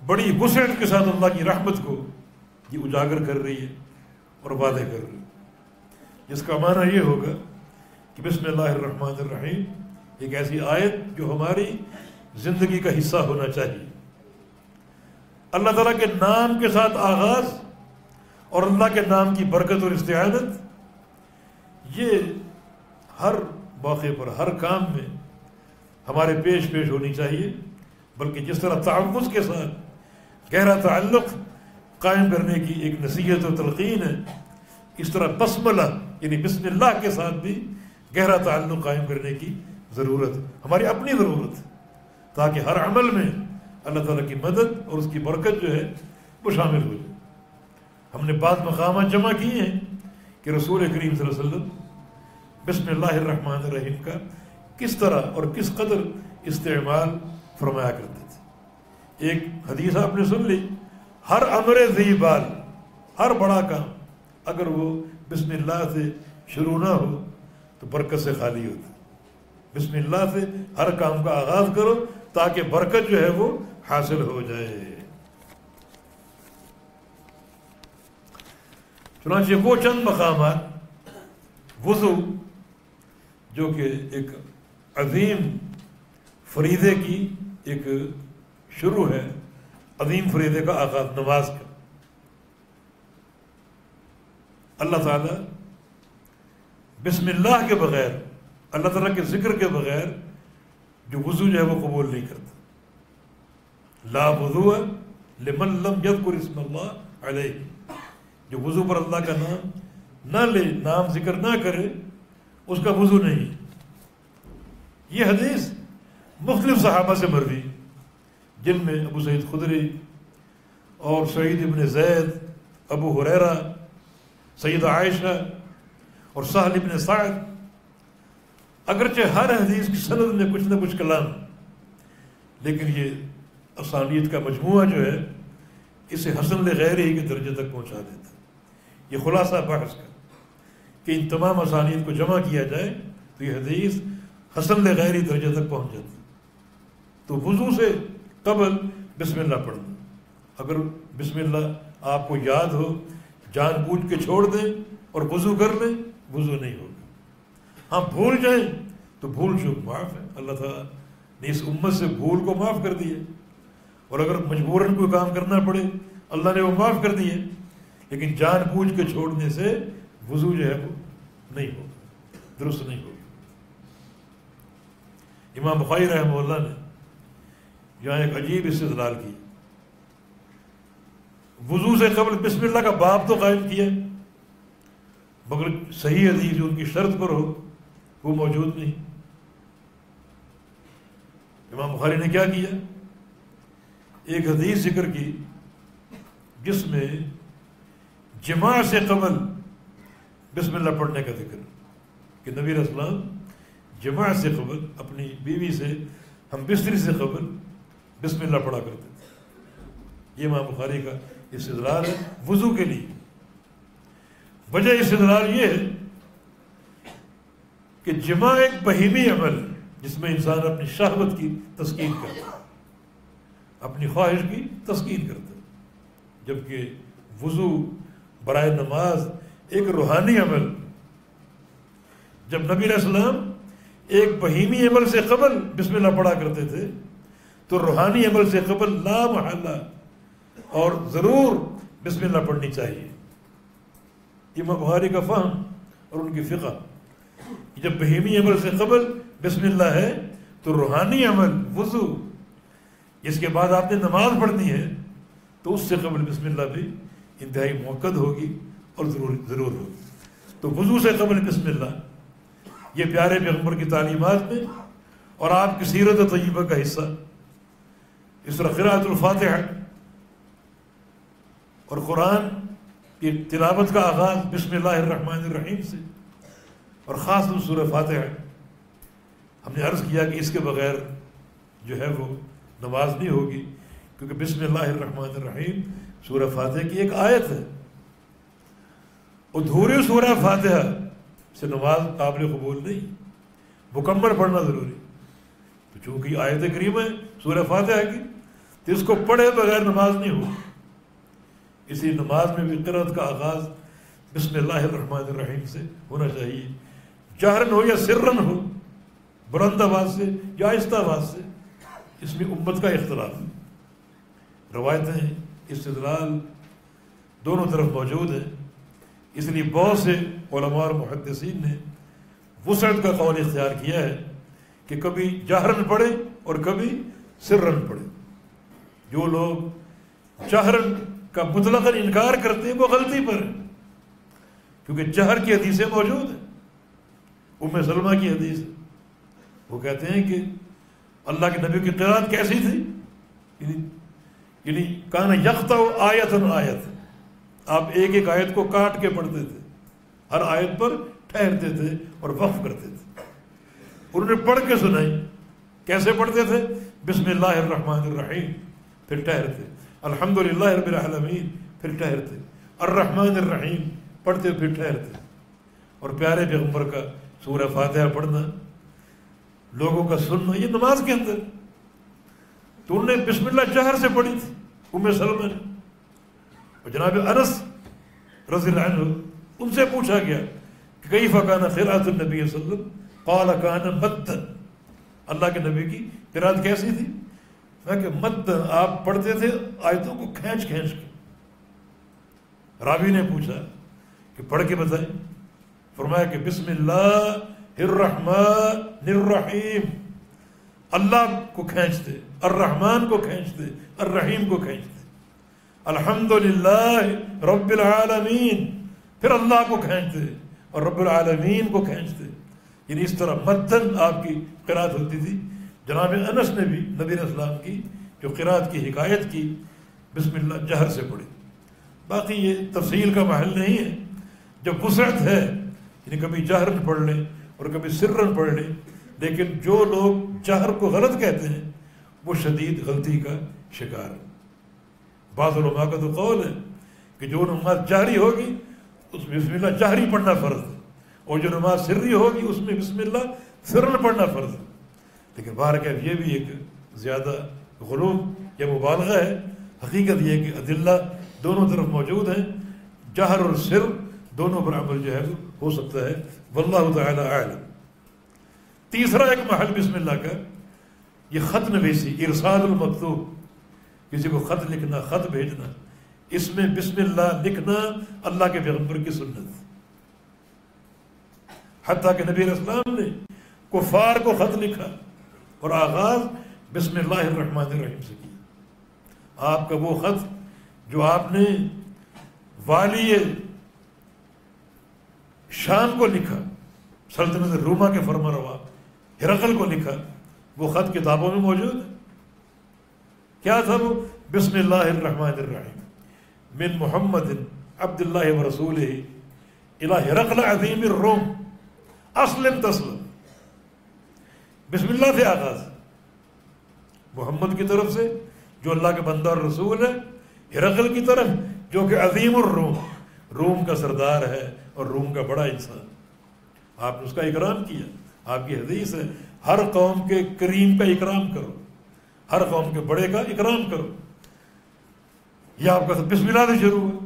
بڑی وسعت کے ساتھ اللہ کی رحمت کو یہ اجاگر کر رہی ہے اور وعدے کر رہی ہے، جس کا معنی یہ ہوگا کہ بسم اللہ الرحمن الرحیم ایک ایسی آیت جو ہماری زندگی کا حصہ ہونا چاہیے۔ اللہ تعالیٰ کے نام کے ساتھ آغاز اور اللہ کے نام کی برکت اور استعانت، یہ ہر موقع پر، ہر کام میں ہمارے پیش ہونی چاہیے، بلکہ جس طرح تعوذ کے ساتھ گہرا تعلق قائم کرنے کی ایک نصیحت و تلقین ہے، اس طرح بسملہ یعنی بسم اللہ کے ساتھ بھی گہرا تعلق قائم کرنے کی ضرورت، ہماری اپنی ضرورت، تاکہ ہر عمل میں اللہ تعالیٰ کی مدد اور اس کی برکت جو ہے وہ شامل ہو جائے۔ ہم نے بعض مقامات جمع کیے ہیں کہ رسول کریم صلی اللہ علیہ وسلم بسم اللہ الرحمن الرحیم کا کس طرح اور کس قدر استعمال فرمایا کرتے تھے۔ ایک حدیث آپ نے سن لی، ہر امر ذی بال، ہر بڑا کام اگر وہ بسم اللہ سے شروع نہ ہو تو برکت سے خالی ہوتا ہے۔ بسم اللہ سے ہر کام کا آغاز کرو تاکہ برکت جو ہے وہ حاصل ہو جائے۔ چنانچہ وہ چند مقامات وضو جو کہ ایک عظیم فریضے کی ایک شروع ہے، عظیم فریضے کا آغاز نماز کا. اللہ تعالیٰ بسم اللہ کے بغیر، اللہ تعالیٰ کے ذکر کے بغیر جو وضو جو ہے وہ قبول نہیں کرتا. لا وضوء لمن لم یذکر اسم اللہ علیہ، جو وضو پر اللہ کا نام نہ لے، نام ذکر نہ کرے، اس کا وضو نہیں. یہ حدیث مختلف صحابہ سے مروی، جن میں ابو سعید خدری اور سعید ابن زید، ابو ہریرہ، سیدہ عائشہ اور سہل ابن سعد. اگرچہ ہر حدیث کی سند میں کچھ نہ کچھ کلام، لیکن یہ اسانید کا مجموعہ جو ہے اسے حسن لغیر ہی کے درجے تک پہنچا دیتا. یہ خلاصہ بحث کا کہ ان تمام اسانید کو جمع کیا جائے تو یہ حدیث حسن لغیری درجے تک پہنچ جاتی. تو وضو سے قبل بسم اللہ پڑھنا. اگر بسم اللہ آپ کو یاد ہو، جان بوجھ کے چھوڑ دیں اور وضو کر لیں، وضو نہیں ہوگا. ہاں بھول جائیں تو بھول چوک معاف ہے. اللہ تعالیٰ نے اس امت سے بھول کو معاف کر دیا، اور اگر مجبوراً کوئی کام کرنا پڑے اللہ نے وہ معاف کر دیے. لیکن جان بوجھ کے چھوڑنے سے وضو جو ہے وہ نہیں ہوگا، درست نہیں ہوگا. امام بخاری رحمہ اللہ نے یہاں ایک عجیب استدلال کی. وضو سے قبل بسم اللہ کا باب تو قائم کیا، مگر صحیح حدیث جو ان کی شرط پر ہو وہ موجود نہیں. امام بخاری نے کیا کیا؟ ایک حدیث ذکر کی جس میں جماع سے قبل بسم اللہ پڑھنے کا ذکر، کہ نبی علیہ السلام جماع سے قبل اپنی بیوی سے ہم بستری سے قبل بسم اللہ پڑھا کرتے تھے. یہ امام بخاری کا استدلال ہے وضو کے لیے. وجہ استدلال یہ ہے کہ جماع ایک بہیمی عمل ہے جس میں انسان اپنی شہوت کی تسکین کرتا ہے، اپنی خواہش کی تسکین کرتا ہے، جبکہ وضو برائے نماز ایک روحانی عمل. جب نبی علیہ السلام ایک بہیمی عمل سے قبل بسم اللہ پڑھا کرتے تھے تو روحانی عمل سے قبل لا محالہ اور ضرور بسم اللہ پڑھنی چاہیے. امام بخاری کا فہم اور ان کی فقہ، جب بہیمی عمل سے قبل بسم اللہ ہے تو روحانی عمل وضو جس کے بعد آپ نے نماز پڑھنی ہے تو اس سے قبل بسم اللہ بھی انتہائی موقد ہوگی اور ضرور ہوگی. تو وضو سے قبل بسم اللہ یہ پیارے پیغمبر کی تعلیمات میں اور آپ کی سیرت طیبہ کا حصہ. اس طرح قراءۃ الفاتحہ اور قرآن کی تلاوت کا آغاز بسم اللہ الرحمن الرحیم سے، اور خاص طور سورہ فاتحہ. ہم نے عرض کیا کہ اس کے بغیر جو ہے وہ نماز نہیں ہوگی، کیونکہ بسم اللہ الرحمن الرحیم سورہ فاتحہ کی ایک آیت ہے. ادھوری سورہ فاتحہ سے نماز قابل قبول نہیں، مکمل پڑھنا ضروری. تو چونکہ آیت کریمہ ہے سورہ فاتحہ کی تو اس کو پڑھے بغیر نماز نہیں ہوگی. اسی نماز میں بھی قرأت کا آغاز بسم اللہ الرحمن الرحیم سے ہونا چاہیے، جہرن ہو یا سرن ہو، بلند آواز سے یا آہستہ آواز سے. اس میں امت کا اختلاف ہے. روایتیں استدلال دونوں طرف موجود ہیں، اس لیے بہت سے علماء اور محدثین نے وسعت کا قول اختیار کیا ہے کہ کبھی جہرن پڑھے اور کبھی سرن پڑھے. جو لوگ جہرن کا مطلقاً انکار کرتے ہیں وہ غلطی پر ہے، کیونکہ جہر کی حدیثیں موجود ہیں. ام سلمہ کی حدیث ہے، وہ کہتے ہیں کہ اللہ کے نبی کی قرات کیسی تھی، یعنی کان یقطع آیتن آیت، آپ ایک ایک آیت کو کاٹ کے پڑھتے تھے، ہر آیت پر ٹھہرتے تھے اور وقف کرتے تھے. انہوں نے پڑھ کے سنائی. کیسے پڑھتے تھے؟ بسم اللہ الرحمن الرحیم، پھر ٹھہرتے، الحمدللہ رب العالمین، پھر ٹھہرتے، الرحمن الرحیم پڑھتے پھر ٹھہرتے. اور پیارے پیغمبر کا سورہ فاتحہ پڑھنا، لوگوں کا سننا، یہ نماز کے اندر. تو انہوں نے بسم اللہ جہر سے پڑھی تھی ام سلمہ نے. اور جناب انس رضی اللہ عنہ ان سے پوچھا گیا کہ کیف کان قراءۃ النبی صلی اللہ علیہ وسلم قال کان مدا، اللہ کے نبی کی قراءت کیسی تھی؟ میں کہ مد، آپ پڑھتے تھے آیتوں کو کھینچ کھینچ کے۔ راوی نے پوچھا کہ پڑھ کے بتائیں، فرمایا کہ بسم اللہ الرحمن الرحیم، اللہ کو کھینچتے، الرحمن کو کھینچتے، الرحیم کو کھینچتے، الحمدللہ رب العالمین، پھر اللہ کو کھینچتے اور رب العالمین کو کھینچتے، یعنی اس طرح مدن آپ کی قرات ہوتی تھی۔ جناب انس نے بھی نبی علیہ السلام کی جو قرات کی حکایت کی، بسم اللہ جہر سے پڑھی۔ باقی یہ تفصیل کا محل نہیں ہے، جب وسعت ہے یعنی کبھی جہرن پڑھ لیں اور کبھی سرن پڑھ لیں، لیکن جو لوگ جہر کو غلط کہتے ہیں وہ شدید غلطی کا شکار ہے۔ بعض علماء کا تو قول ہے کہ جو نماز جہری ہوگی اس میں بسم اللہ جہری پڑھنا فرض ہے، اور جو نماز سری ہوگی اس میں بسم اللہ سرن پڑھنا فرض ہے۔ لیکن بہرکیف یہ بھی ایک زیادہ غلو یا مبالغہ ہے۔ حقیقت یہ کہ ادلہ دونوں طرف موجود ہیں، جہر اور سر دونوں پر عمل جو ہے ہو سکتا ہے، واللہ تعالی اعلم۔ تیسرا ایک محل بسم اللہ کا، یہ خط نویسی، ارسال المکتوب، کسی کو خط لکھنا، خط بھیجنا، اس میں بسم اللہ لکھنا اللہ کے پیغمبر کی سنت، حتیٰ کہ نبی علیہ السلام نے کفار کو خط لکھا اور آغاز بسم اللہ الرحمن الرحیم سے کیا۔ آپ کا وہ خط جو آپ نے والی شام کو لکھا، سلطنت روما کے فرما روا ہرقل کو لکھا، وہ خط کتابوں میں موجود ہے۔ کیا تھا وہ؟ بسم اللہ الرحمن الرحیم من محمد عبد اللہ ورسولہ الی ہرقل عظیم الروم اسلم تسلم۔ بسم اللہ سے آغاز، محمد کی طرف سے جو اللہ کے بندہ اور رسول ہے، ہرقل کی طرف جو کہ عظیم الروم، روم کا سردار ہے اور روم کا بڑا انسان، آپ نے اس کا اکرام کیا۔ آپ کی حدیث ہے ہر قوم کے کریم کا اکرام کرو، ہر قوم کے بڑے کا اکرام کرو۔ یہ آپ کا بسم اللہ سے شروع ہے۔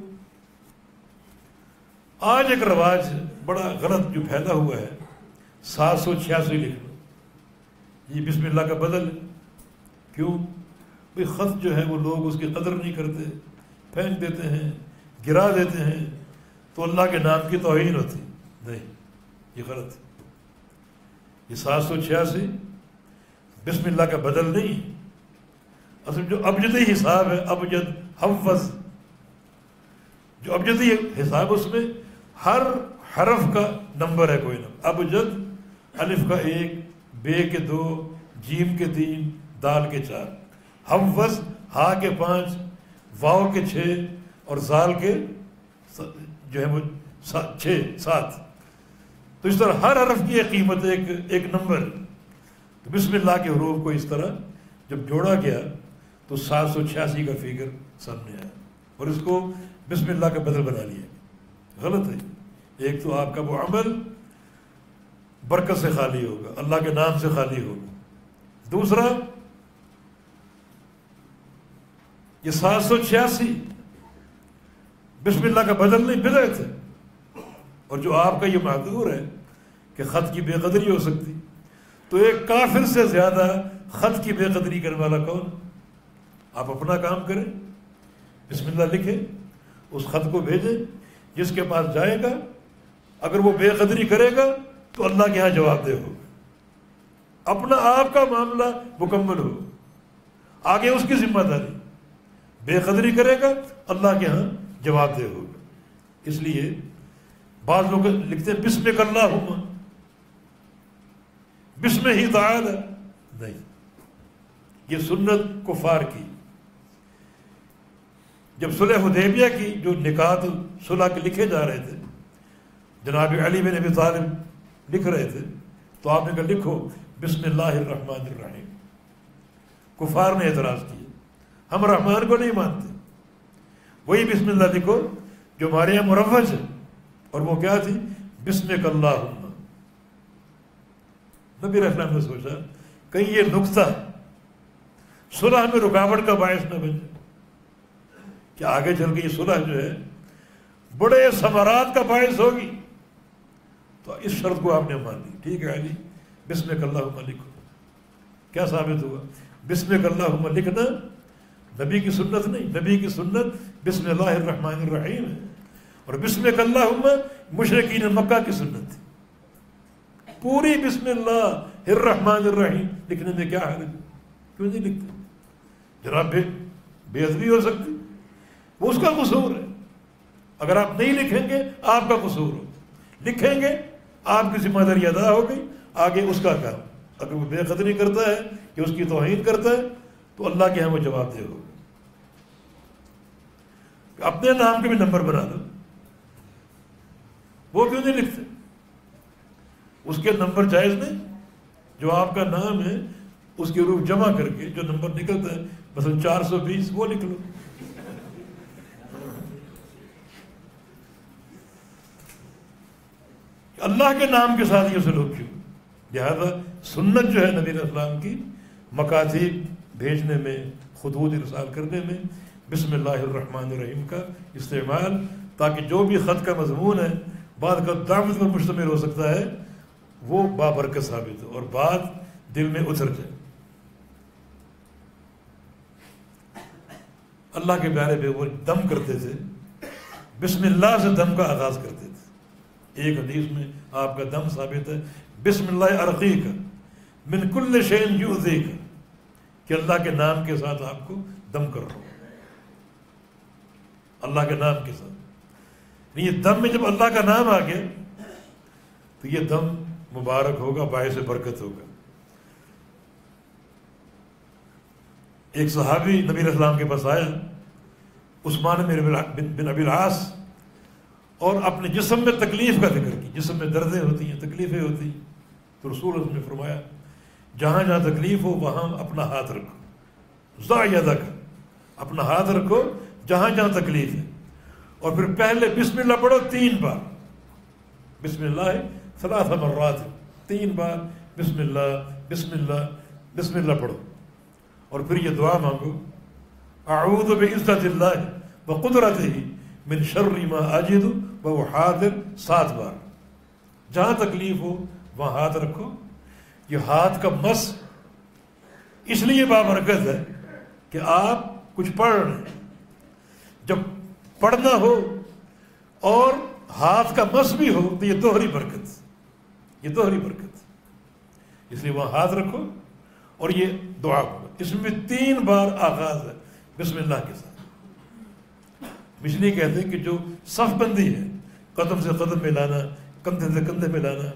آج ایک رواج بڑا غلط جو پھیلا ہوا ہے 786 لکھنا، یہ بسم اللہ کا بدل ہے۔ کیوں؟ بھئی خط جو ہے وہ لوگ اس کی قدر نہیں کرتے، پھینک دیتے ہیں، گرا دیتے ہیں، تو اللہ کے نام کی توہین ہوتی۔ نہیں، یہ غلط ہے۔ یہ 786 بسم اللہ کا بدل نہیں، اصل جو ابجدی حساب ہے، ابجد حفظ، جو ابجدی حساب اس میں ہر حرف کا نمبر ہے کوئی نمبر۔ ابجد الف کا 1، بے کے 2، جیم کے 3، دال کے 4، حفظ ہا کے 5، واو کے 6 اور زال کے جو ہے وہ 6-7۔ تو اس طرح ہر حرف کی ایک قیمت، ایک نمبر۔ تو بسم اللہ کے حروف کو اس طرح جب جوڑا گیا تو 786 کا فگر سامنے آیا، اور اس کو بسم اللہ کا بدل بنا لیا۔ غلط ہے۔ ایک تو آپ کا وہ عمل برکت سے خالی ہوگا، اللہ کے نام سے خالی ہوگا۔ دوسرا، یہ 786 بسم اللہ کا بدل نہیں، بدعت ہے۔ اور جو آپ کا یہ معذور ہے کہ خط کی بے قدری ہو سکتی، تو ایک کافر سے زیادہ خط کی بے قدری کرنے والا کون؟ آپ اپنا کام کریں، بسم اللہ لکھیں، اس خط کو بھیجیں، جس کے پاس جائے گا اگر وہ بے قدری کرے گا تو اللہ کے ہاں جواب دہ ہوگا، اپنا آپ کا معاملہ مکمل ہو، آگے اس کی ذمہ داری۔ بے قدری کرے گا اللہ کے ہاں جواب دہ ہوگا۔ اس لیے بعض لوگ لکھتے ہیں بسمک اللہم، بسم ہی تعالی، نہیں، یہ سنت کفار کی۔ جب صلح حدیبیہ کی جو نکات صلح کے لکھے جا رہے تھے، جناب علی بن ابی طالب لکھ رہے تھے، تو آپ نے کہا لکھو بسم اللہ الرحمن الرحیم۔ کفار نے اعتراض کیا، ہم رحمان کو نہیں مانتے، وہی بسم اللہ لکھو جو ہمارے یہاں مروج ہے، اور وہ کیا تھی؟ بسمک اللہم۔ نبی علیہ السلام نے سوچا کہیں یہ نقطہ صلح میں رکاوٹ کا باعث نہ بن جائے، کہ آگے چل کے یہ صلح جو ہے بڑے ثمرات کا باعث ہوگی، تو اس شرط کو آپ نے مان لی، ٹھیک ہے علی بسمک اللہم لکھو. کیا ثابت ہوا؟ بسمک اللہم لکھنا نبی کی سنت نہیں، نبی کی سنت بسم اللہ الرحمن الرحیم ہے، اور بسمک اللہم مشرکین مکہ کی سنت تھی. پوری بسم اللہ الرحمن الرحیم لکھنے میں کیا حرج؟ کیوں نہیں لکھتے؟ جناب بے ادبی ہو سکتی، وہ اس کا قصور ہے. اگر آپ نہیں لکھیں گے آپ کا قصور ہو، لکھیں گے آپ کی ذمہ داری ادا ہو گئی، آگے اس کا کام. اگر وہ بے قدری کرتا ہے کہ اس کی توہین کرتا ہے تو اللہ کے ہاں وہ جواب دے ہوگا. اپنے نام کے بھی نمبر بنا دو، وہ کیوں نہیں لکھتے؟ اس کے نمبر جائز نہیں، جو آپ کا نام ہے اس کے روپ جمع کر کے جو نمبر نکلتا ہے مثلا 420 وہ لکھ لو. اللہ کے نام کے ساتھ یہ سلوک کیوں؟ لہذا سنت جو ہے نبی علیہ السلام کی مکاتیب بھیجنے میں، خطوط ارسال کرنے میں بسم اللہ الرحمن الرحیم کا استعمال، تاکہ جو بھی خط کا مضمون ہے بعد کا دعوت پر مشتمل ہو سکتا ہے وہ بابرکت ثابت ہو اور بات دل میں اتر جائے. اللہ کے پیارے بے وہ دم کرتے تھے، بسم اللہ سے دم کا آغاز کرتے تھے. ایک حدیث میں آپ کا دم ثابت ہے بسم اللہ ارقیک من کل شیء یؤذیک، کہ اللہ کے نام کے ساتھ آپ کو دم کر رہا ہوں، اللہ کے نام کے ساتھ. یہ دم میں جب اللہ کا نام آ گیا تو یہ دم مبارک ہوگا، باعث برکت ہوگا. ایک صحابی نبی علیہ السلام کے پاس آیا، عثمان بن ابی العاص، اور اپنے جسم میں تکلیف کا ذکر کی. جسم میں دردیں ہوتی ہیں، تکلیفیں ہوتی ہیں، تو رسول اللہ نے فرمایا جہاں جہاں تکلیف ہو وہاں اپنا ہاتھ رکھو، ضع یدک، اپنا ہاتھ رکھو جہاں جہاں تکلیف ہے، اور پھر پہلے بسم اللہ پڑھو 3 بار. بسم اللہ 3 مرات، 3 بار بسم اللہ بسم اللہ بسم اللہ پڑھو، اور پھر یہ دعا مانگو اعوذ بعزت اللہ وقدرتہ من شر ما اجد وهو حاضر 7 بار. جہاں تکلیف ہو وہاں ہاتھ رکھو. یہ ہاتھ کا مس اس لیے بابرکت ہے کہ آپ کچھ پڑھ رہے ہیں، جب پڑھنا ہو اور ہاتھ کا مس بھی ہو تو یہ دوہری برکت، یہ دوہری برکت. اس لیے وہاں ہاتھ رکھو اور یہ دعا کرو. اس میں 3 بار آغاز ہے بسم اللہ کے ساتھ. مشنی کہتے ہیں کہ جو صف بندی ہے، قدم سے قدم میں لانا، کندھے سے کندھے میں لانا،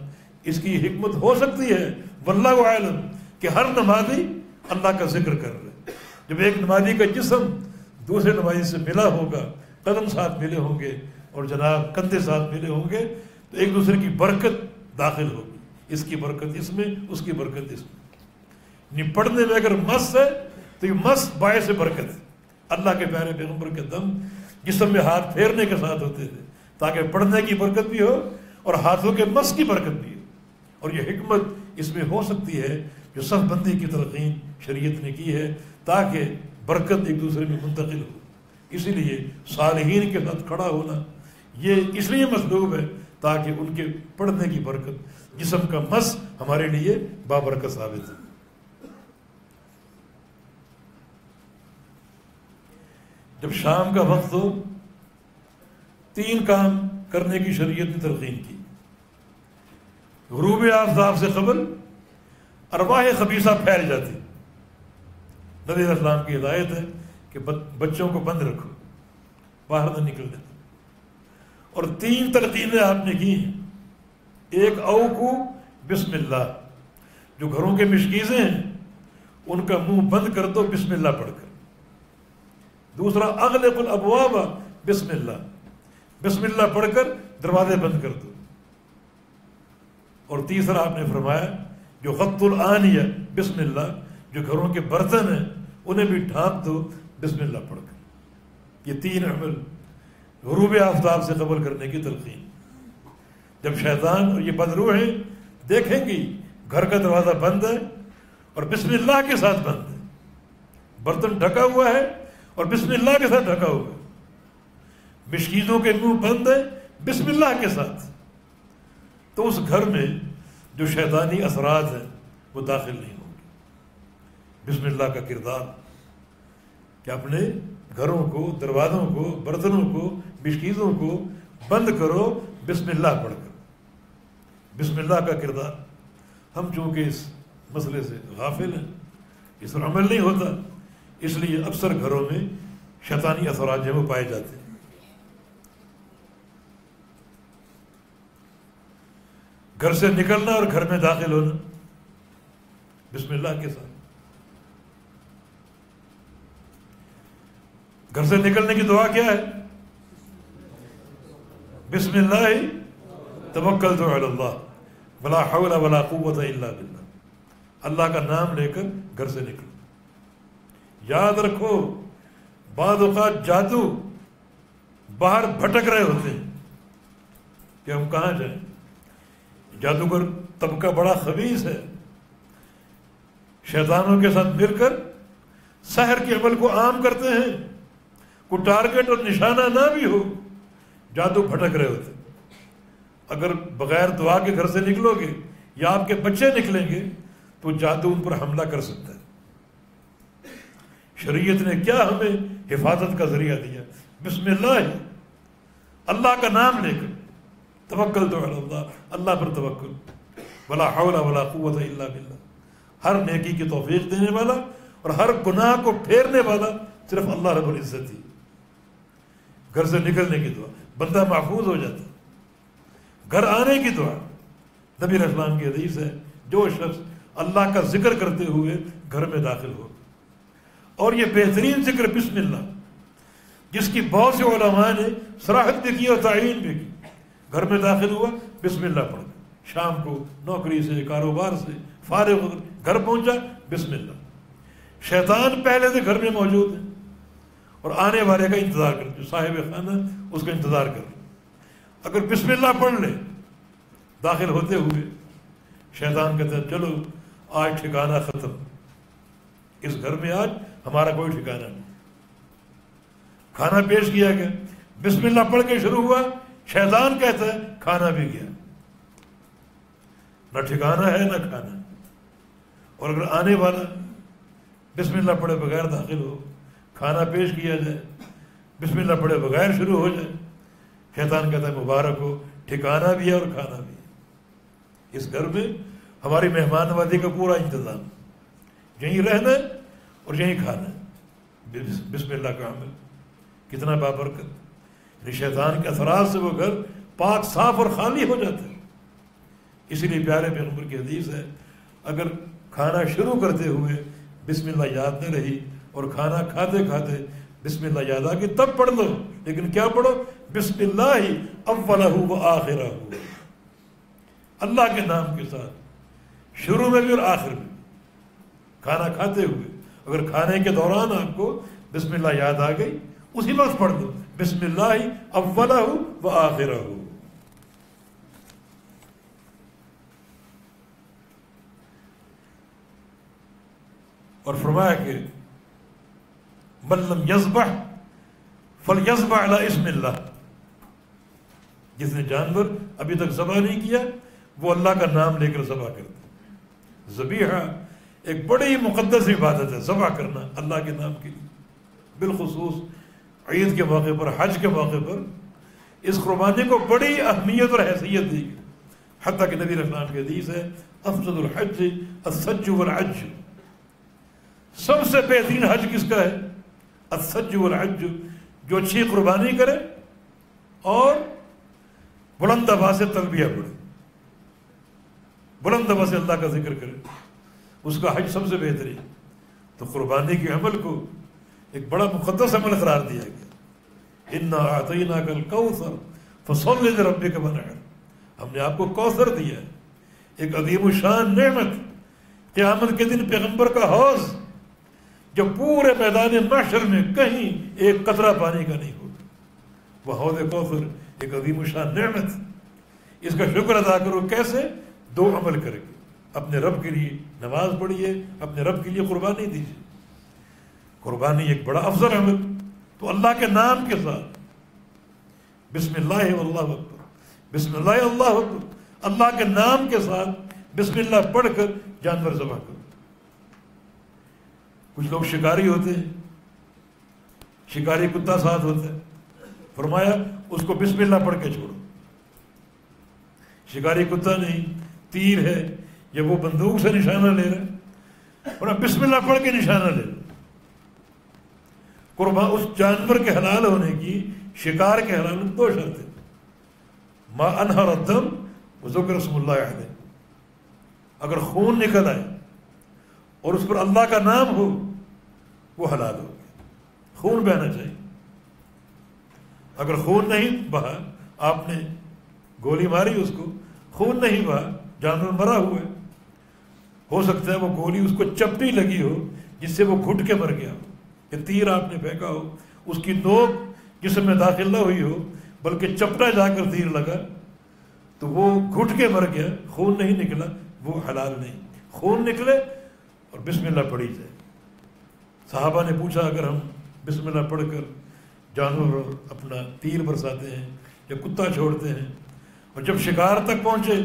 اس کی حکمت ہو سکتی ہے واللہ عالم کہ ہر نمازی اللہ کا ذکر کر رہے. جب ایک نمازی کا جسم دوسرے نمازی سے ملا ہوگا، قدم ساتھ ملے ہوں گے اور جناب کندھے ساتھ ملے ہوں گے، تو ایک دوسرے کی برکت داخل ہوگی. اس کی برکت اس میں، اس کی برکت اس میں. پڑھنے میں اگر مس ہے تو یہ مس باعث برکت ہے. اللہ کے پیارے پیغمبر کے دم جسم میں ہاتھ پھیرنے کے ساتھ ہوتے تھے تاکہ پڑھنے کی برکت بھی ہو اور ہاتھوں کے مس کی برکت بھی ہو. اور یہ حکمت اس میں ہو سکتی ہے جو صف بندی کی تلقین شریعت نے کی ہے تاکہ برکت ایک دوسرے میں منتقل ہو. اسی لیے صالحین کے ساتھ کھڑا ہونا یہ اس لیے مطلوب ہے تاکہ ان کے پڑھنے کی برکت، جسم کا مس ہمارے لیے بابرکت ثابت ہے. جب شام کا وقت ہو 3 کام کرنے کی شریعت نے تلقین کی. غروب آفتاب سے قبل ارواح خبیثہ پھیل جاتی. نبی علیہ السلام کی ہدایت ہے کہ بچوں کو بند رکھو، باہر نہ نکلنے. اور 3 تلقینیں آپ نے کی ہیں. ایک اوقو بسم اللہ، جو گھروں کے مشکیزیں ہیں ان کا منہ بند کر دو بسم اللہ پڑھ کر. دوسرا اغلق الابواب بسم اللہ، بسم اللہ پڑھ کر دروازے بند کر دو. اور تیسرا آپ نے فرمایا جو غط الآنیہ بسم اللہ، جو گھروں کے برتن ہیں انہیں بھی ڈھانپ دو بسم اللہ پڑھ کر. یہ 3 عمل غروب آفتاب سے قبل کرنے کی تلقین. جب شیطان اور یہ بدروحیں دیکھیں گی گھر کا دروازہ بند ہے اور بسم اللہ کے ساتھ بند ہے، برتن ڈھکا ہوا ہے اور بسم اللہ کے ساتھ ڈھکا ہوا ہے، مشکینوں کے منہ بند ہے بسم اللہ کے ساتھ، تو اس گھر میں جو شیطانی اثرات ہیں وہ داخل نہیں ہوں گے۔ بسم اللہ کا کردار کہ اپنے گھروں کو، دروازوں کو، برتنوں کو، مشکیزوں کو بند کرو بسم اللہ پڑھ کر۔ بسم اللہ کا کردار، ہم چونکہ اس مسئلے سے غافل ہیں، اس پر عمل نہیں ہوتا، اس لیے اکثر گھروں میں شیطانی اثرات جو ہیں وہ پائے جاتے ہیں۔ گھر سے نکلنا اور گھر میں داخل ہونا بسم اللہ کے ساتھ۔ گھر سے نکلنے کی دعا کیا ہے؟ بسم اللہ توکلت علی اللہ ولا حول ولا قوت الا باللہ۔ اللہ کا نام لے کر گھر سے نکلو۔ یاد رکھو بعض اوقات جادو باہر بھٹک رہے ہوتے ہیں کہ ہم کہاں جائیں۔ جادوگر طبقہ بڑا خبیث ہے، شیطانوں کے ساتھ مل کر سحر کے عمل کو عام کرتے ہیں۔ کوئی ٹارگٹ اور نشانہ نہ بھی ہو، جادو بھٹک رہے ہوتے ہیں۔ اگر بغیر دعا کے گھر سے نکلو گے یا آپ کے بچے نکلیں گے تو جادو ان پر حملہ کر سکتا ہے۔ شریعت نے کیا ہمیں حفاظت کا ذریعہ دیا؟ بسم اللہ، اللہ کا نام لے کر توکلت علی اللہ، اللہ پر توکل، ولا حول ولا قوت الا باللہ۔ ہر نیکی کی توفیق دینے والا اور ہر گناہ کو پھیرنے والا صرف اللہ رب العزت ہی۔ گھر سے نکلنے کی دعا، بندہ محفوظ ہو جاتا ہے۔ گھر آنے کی دعا، نبی علیہ السلام کی حدیث ہے، جو شخص اللہ کا ذکر کرتے ہوئے گھر میں داخل ہو، اور یہ بہترین ذکر بسم اللہ جس کی بہت سے علماء نے صراحت بھی کی اور تعین بھی کی، گھر میں داخل ہوا بسم اللہ پڑھ، شام کو نوکری سے کاروبار سے فارغ ہو گھر پہنچا بسم اللہ۔ شیطان پہلے سے گھر میں موجود ہے اور آنے والے کا انتظار کر، جو صاحب خانہ اس کا انتظار کر۔ اگر بسم اللہ پڑھ لے داخل ہوتے ہوئے، شیطان کہتا ہے چلو آج ٹھکانہ ختم، اس گھر میں آج ہمارا کوئی ٹھکانہ نہیں۔ کھانا پیش کیا گیا، بسم اللہ پڑھ کے شروع ہوا، شیطان کہتا ہے کھانا بھی گیا، نہ ٹھکانہ ہے نہ کھانا۔ اور اگر آنے والا بسم اللہ پڑھے بغیر داخل ہو، کھانا پیش کیا جائے، بسم اللہ پڑھے بغیر شروع ہو جائے، شیطان کہتا ہے مبارک ہو، ٹھکانہ بھی ہے اور کھانا بھی ہے۔ اس گھر میں ہماری مہمان نوازی کا پورا انتظام، یہیں رہنا ہے اور یہیں کھانا ہے۔ بسم اللہ کا عمل کتنا بابرکت، شیطان کے اثرات سے وہ گھر پاک صاف اور خالی ہو جاتا ہے۔ اسی لیے پیارے پیغمبر کی حدیث ہے، اگر کھانا شروع کرتے ہوئے بسم اللہ یاد نہ رہی اور کھانا کھاتے کھاتے بسم اللہ یاد آ گئی تب پڑھ لو، لیکن کیا پڑھو؟ بسم اللہ اولہ و آخرہ، اللہ کے نام کے ساتھ شروع میں بھی اور آخر میں، کھانا کھاتے ہوئے۔ اگر کھانے کے دوران آپ کو بسم اللہ یاد آ گئی اسی وقت پڑھ دو، بسم اللہ اولہ و آخرہ۔ اور فرمایا کہ من لم یذبح فلیذبح علی اسم اللہ، جس نے جانور ابھی تک ذبح نہیں کیا وہ اللہ کا نام لے کر ذبح کرتا۔ ذبیحہ ایک بڑی مقدس عبادت ہے، ذبح کرنا اللہ کے نام کے لیے، بالخصوص عید کے موقع پر، حج کے موقع پر اس قربانی کو بڑی اہمیت اور حیثیت دی گئی۔ حتیٰ کہ نبی علیہ السلام کی حدیث ہے افضل الحج السج والعج، سب سے بہترین حج کس کا ہے؟ السج والعج، جو اچھی قربانی کرے اور بلند آواز سے تلبیہ پڑھے، بلند آواز سے اللہ کا ذکر کرے، اس کا حج سب سے بہترین۔ تو قربانی کے عمل کو ایک بڑا مقدس عمل قرار دیا گیا۔ انا اعطیناک الکوثر فصل لربک وانحر، ہم نے آپ کو کوثر دیا ہے، ایک عظیم الشان نعمت۔ قیامت کے دن پیغمبر کا حوض جب پورے میدان محشر میں کہیں ایک قطرہ پانی کا نہیں ہوگا، وہ حوض کوثر ایک عظیم الشان نعمت۔ اس کا شکر ادا کرو، کیسے؟ دو عمل کرے گے، اپنے رب کے لیے نماز پڑھیے، اپنے رب کے لیے قربانی دیجیے۔ قربانی ایک بڑا افضل عمل، تو اللہ کے نام کے ساتھ بسم اللہ واللہ اکبر، بسم اللہ اللہ اکبر، اللہ کے نام کے ساتھ بسم اللہ پڑھ کر جانور ذبح کرو۔ کچھ لوگ شکاری ہوتے ہیں، شکاری کتا ساتھ ہوتا ہے، فرمایا اس کو بسم اللہ پڑھ کے چھوڑو۔ شکاری کتا نہیں، تیر ہے یا وہ بندوق سے نشانہ لے رہا ہے، فرمایا بسم اللہ پڑھ کے نشانہ لے لو۔ قربان اس جانور کے حلال ہونے کی، شکار کے حلال ہونے کی دو شرطیں، ما انہر الدم وذکر اسم اللہ علیہ، اگر خون نکل آئے اور اس پر اللہ کا نام ہو وہ حلال ہو گیا، خون بہنا چاہیے۔ اگر خون نہیں بہا، آپ نے گولی ماری اس کو، خون نہیں بہا، جانور مرا ہوا ہے، ہو سکتا ہے وہ گولی اس کو چپٹی لگی ہو جس سے وہ گھٹ کے مر گیا ہو، کہ تیر آپ نے پھینکا ہو، اس کی نوک جسم میں داخل نہ ہوئی ہو بلکہ چپٹا جا کر تیر لگا تو وہ گھٹ کے مر گیا، خون نہیں نکلا، وہ حلال نہیں۔ خون نکلے اور بسم اللہ پڑھی جائے۔ صحابہ نے پوچھا اگر ہم بسم اللہ پڑھ کر جانور اپنا تیر برساتے ہیں یا کتا چھوڑتے ہیں اور جب شکار تک پہنچے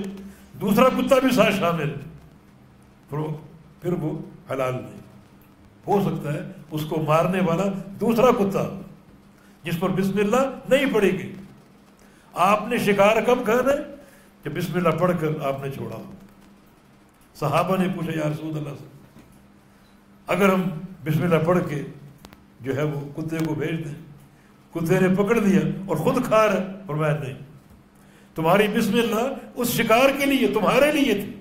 دوسرا کتا بھی ساتھ شامل، پھر وہ حلال نہیں۔ ہو سکتا ہے اس کو مارنے والا دوسرا کتا جس پر بسم اللہ نہیں پڑھی گئی۔ آپ نے شکار کب کھانا ہے کہ بسم اللہ پڑھ کر آپ نے چھوڑا ہو۔ صحابہ نے پوچھا یا رسول اللہ سے اگر ہم بسم اللہ پڑھ کے جو ہے وہ کتے کو بھیج دیں، کتے نے پکڑ لیا اور خود کھا رہا ہے، فرمایا نہیں، تمہاری بسم اللہ اس شکار کے لیے، تمہارے لیے تھی،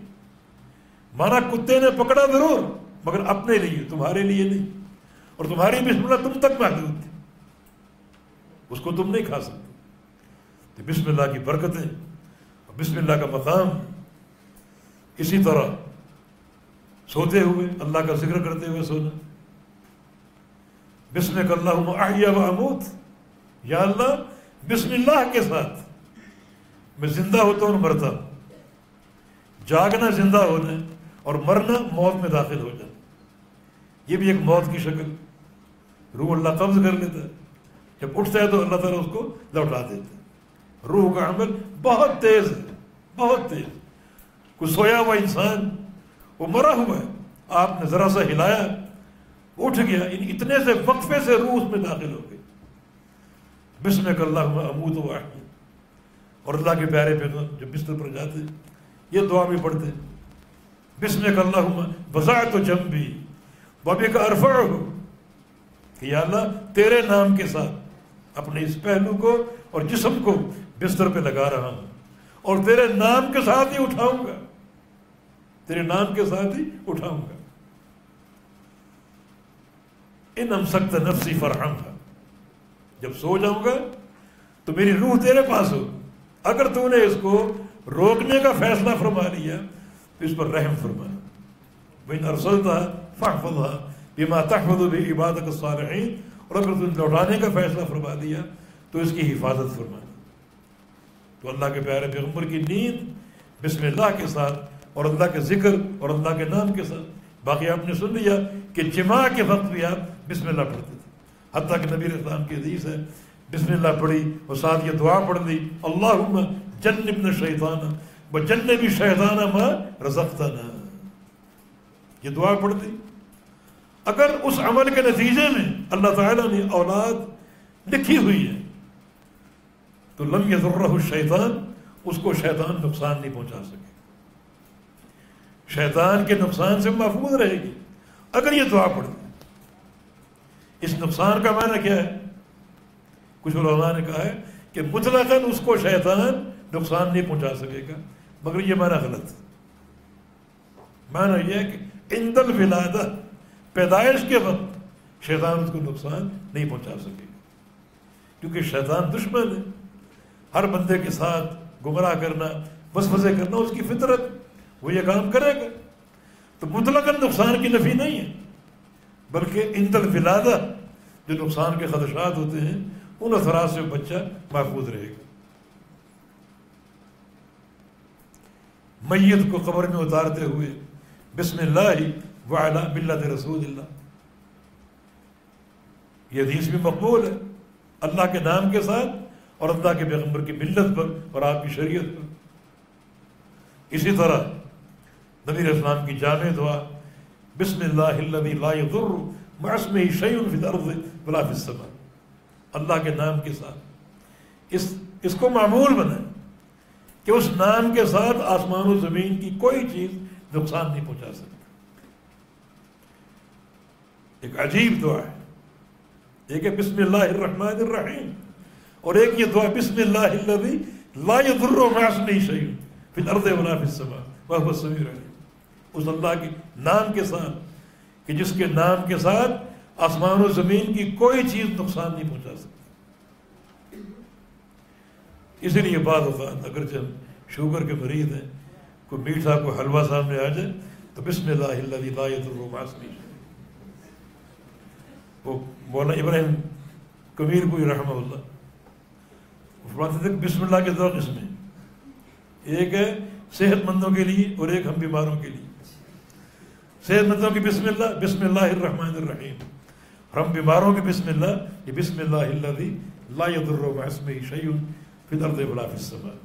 مانا کتے نے پکڑا ضرور مگر اپنے لیے، تمہارے لیے نہیں، اور تمہاری بسم اللہ تم تک محدود تھی، اس کو تم نہیں کھا سکتے۔ تو بسم اللہ کی برکتیں، بسم اللہ کا مقام، اسی طرح سوتے ہوئے اللہ کا ذکر کرتے ہوئے سونا، بسمک اللہم احیا و اموت، یا اللہ بسم اللہ کے ساتھ میں زندہ ہوتا ہوں اور مرتا ہوں۔ جاگنا زندہ ہونا ہے اور مرنا موت میں داخل ہو جانا، یہ بھی ایک موت کی شکل۔ روح اللہ قبض کر لیتا ہے، جب اٹھتا ہے تو اللہ تعالیٰ اس کو لوٹا دیتا ہے۔ روح کا عمل بہت تیز ہے، بہت تیز۔ کوئی سویا ہوا انسان وہ مرا ہوا ہے، آپ نے ذرا سا ہلایا اٹھ گیا، اتنے سے وقفے سے روح اس میں داخل ہو گئی۔ بسمک اللہم اموت و احیا، اور اللہ کے پیارے پیغمبر جب بستر پر جاتے یہ دعا بھی پڑھتے، بسمک اللہم وضعت جنبی وبک ارفعہ، کہ یا اللہ تیرے نام کے ساتھ اپنے اس پہلو کو اور جسم کو بستر پہ لگا رہا ہوں اور تیرے نام کے ساتھ ہی اٹھاؤں گا، تیرے نام کے ساتھ ہی اٹھاؤں گا۔ ان امسکت نفسی فرحمھا، جب سو جاؤں گا تو میری روح تیرے پاس ہو، اگر تو نے اس کو روکنے کا فیصلہ فرما لیا تو اس پر رحم فرمانا۔ وَإِنْ أَرْسَلْتَهَا فَاحْفَظْهَا بِمَا تَحْفَظُ بِهِ عِبَادَكَ الصَّالِحِينَ، اور اگر تو نے لوٹانے کا فیصلہ فرما دیا تو اس کی حفاظت فرمانا۔ تو اللہ کے پیارے پیغمبر کی نیند بسم اللہ کے ساتھ اور اللہ کے ذکر اور اللہ کے نام کے ساتھ۔ باقی آپ نے سن لیا کہ جماع کے وقت بھی آپ بسم اللہ پڑھتے تھے، حتیٰ کہ نبی اسلام کی حدیث ہے بسم اللہ پڑھی اور ساتھ یہ دعا پڑھ لی، اللہم جنبنا الشیطان وجنب الشیطان ما رزقتنا، یہ دعا پڑھ دی۔ اگر اس عمل کے نتیجے میں اللہ تعالیٰ نے اولاد لکھی ہوئی ہے تو لم یضرہ الشیطان، اس کو شیطان نقصان نہیں پہنچا سکے، شیطان کے نقصان سے محفوظ رہے گی اگر یہ دعا پڑھ دی۔ اس نقصان کا معنی کیا ہے؟ کچھ علماء نے کہا ہے کہ مطلقاً اس کو شیطان نقصان نہیں پہنچا سکے گا، مگر یہ معنی غلط۔ معنی یہ ہے کہ عند الولادہ، پیدائش کے وقت شیطان اس کو نقصان نہیں پہنچا سکے گا، کیونکہ شیطان دشمن ہے، ہر بندے کے ساتھ گمراہ کرنا، وسوسے کرنا اس کی فطرت، وہ یہ کام کرے گا۔ تو مطلقاً نقصان کی نفی نہیں ہے، بلکہ عند الولادہ جو نقصان کے خدشات ہوتے ہیں ان اثرات سے بچہ محفوظ رہے گا۔ میت کو قبر میں اتارتے ہوئے بسم اللہ وعلی ملت رسول اللہ، یہ حدیث بھی مقبول ہے، اللہ کے نام کے ساتھ اور اللہ کے پیغمبر کی ملت پر اور آپ کی شریعت پر۔ اسی طرح نبی علیہ السلام کی جامع دعا بسم اللہ الذی لا یضر مع اسمہ شیء فی الارض ولا فی السماء، اللہ کے نام کے ساتھ اس کو معمول بنائیں کہ اس نام کے ساتھ آسمان و زمین کی کوئی چیز نقصان نہیں پہنچا سکتی۔ ایک عجیب دعا ہے، ایک ہے بسم اللہ الرحمن الرحیم، اور ایک یہ دعا بسم اللہ الذی لا یضر مع اسمہ شیء فی الارض ولا فی السماء وهو السمیع العلیم، اس اللہ کے نام کے ساتھ کہ جس کے نام کے ساتھ آسمان و زمین کی کوئی چیز نقصان نہیں پہنچا سکتی۔ اسی لیے بعض اوقات اگرچہ ہم شوگر کے مریض ہیں، کوئی میٹھا کوئی حلوہ سامنے آ جائے تو بسم اللہ الذی لا یضر مع اسمہ شیء، وہ مولانا ابراہیم کمیر کوئی رحمہ اللہ فرماتے تھے کہ بسم اللہ کے دو قسمیں، ایک ہے صحت مندوں کے لیے اور ایک ہم بیماروں کے لیے۔ صحت مندوں کی بسم اللہ الرحمن الرحیم، ہم بیماروں کی بسم اللہ یہ بسم اللہ الذی لا یضر مع اسمہ شیء فی الارض ولا فی السماء۔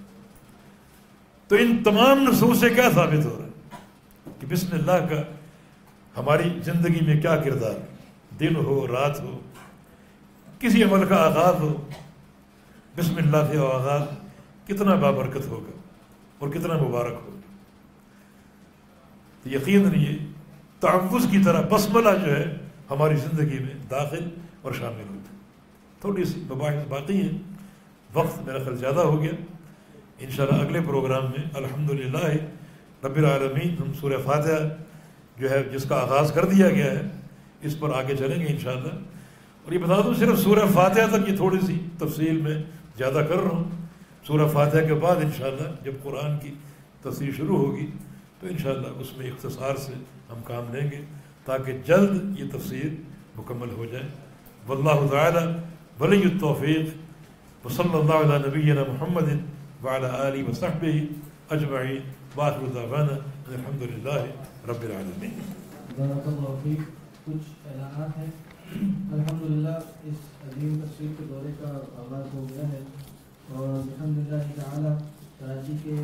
تو ان تمام نصوص سے کیا ثابت ہو رہا ہے کہ بسم اللہ کا ہماری زندگی میں کیا کردار، دن ہو رات ہو کسی عمل کا آغاز ہو، بسم اللہ سے آغاز کتنا بابرکت ہوگا اور کتنا مبارک ہوگا۔ تو یقیناً یہ تعوذ کی طرح بسملہ جو ہے ہماری زندگی میں داخل اور شامل ہوتا ہے۔ تھوڑی سی مباحث باقی ہیں، وقت میرا خیال زیادہ ہو گیا، انشاءاللہ اگلے پروگرام میں الحمدللہ رب العالمین ہم سورہ فاتحہ جو ہے جس کا آغاز کر دیا گیا ہے اس پر آگے چلیں گے انشاءاللہ۔ اور یہ بتا دوں صرف سورہ فاتحہ تک یہ تھوڑی سی تفصیل میں زیادہ کر رہا ہوں، سورہ فاتحہ کے بعد انشاءاللہ جب قرآن کی تفسیر شروع ہوگی تو انشاءاللہ اس میں اختصار سے ہم کام لیں گے تاکہ جلد یہ تفسیر مکمل ہو جائے۔ واللہ تعالی ولی التوفیق، وصلی اللہ علی نبینا محمد وعلی آلہ وصحبہ اجمعین، وآخر دعوانا الحمدللہ رب العالمین۔ بارک اللہ فیک۔ کچھ اعلانات ہیں۔ الحمدللہ اس عظیم تفسیر کے دورے کا آغاز ہو گیا ہے اور الحمدللہ تعالی کراچی کے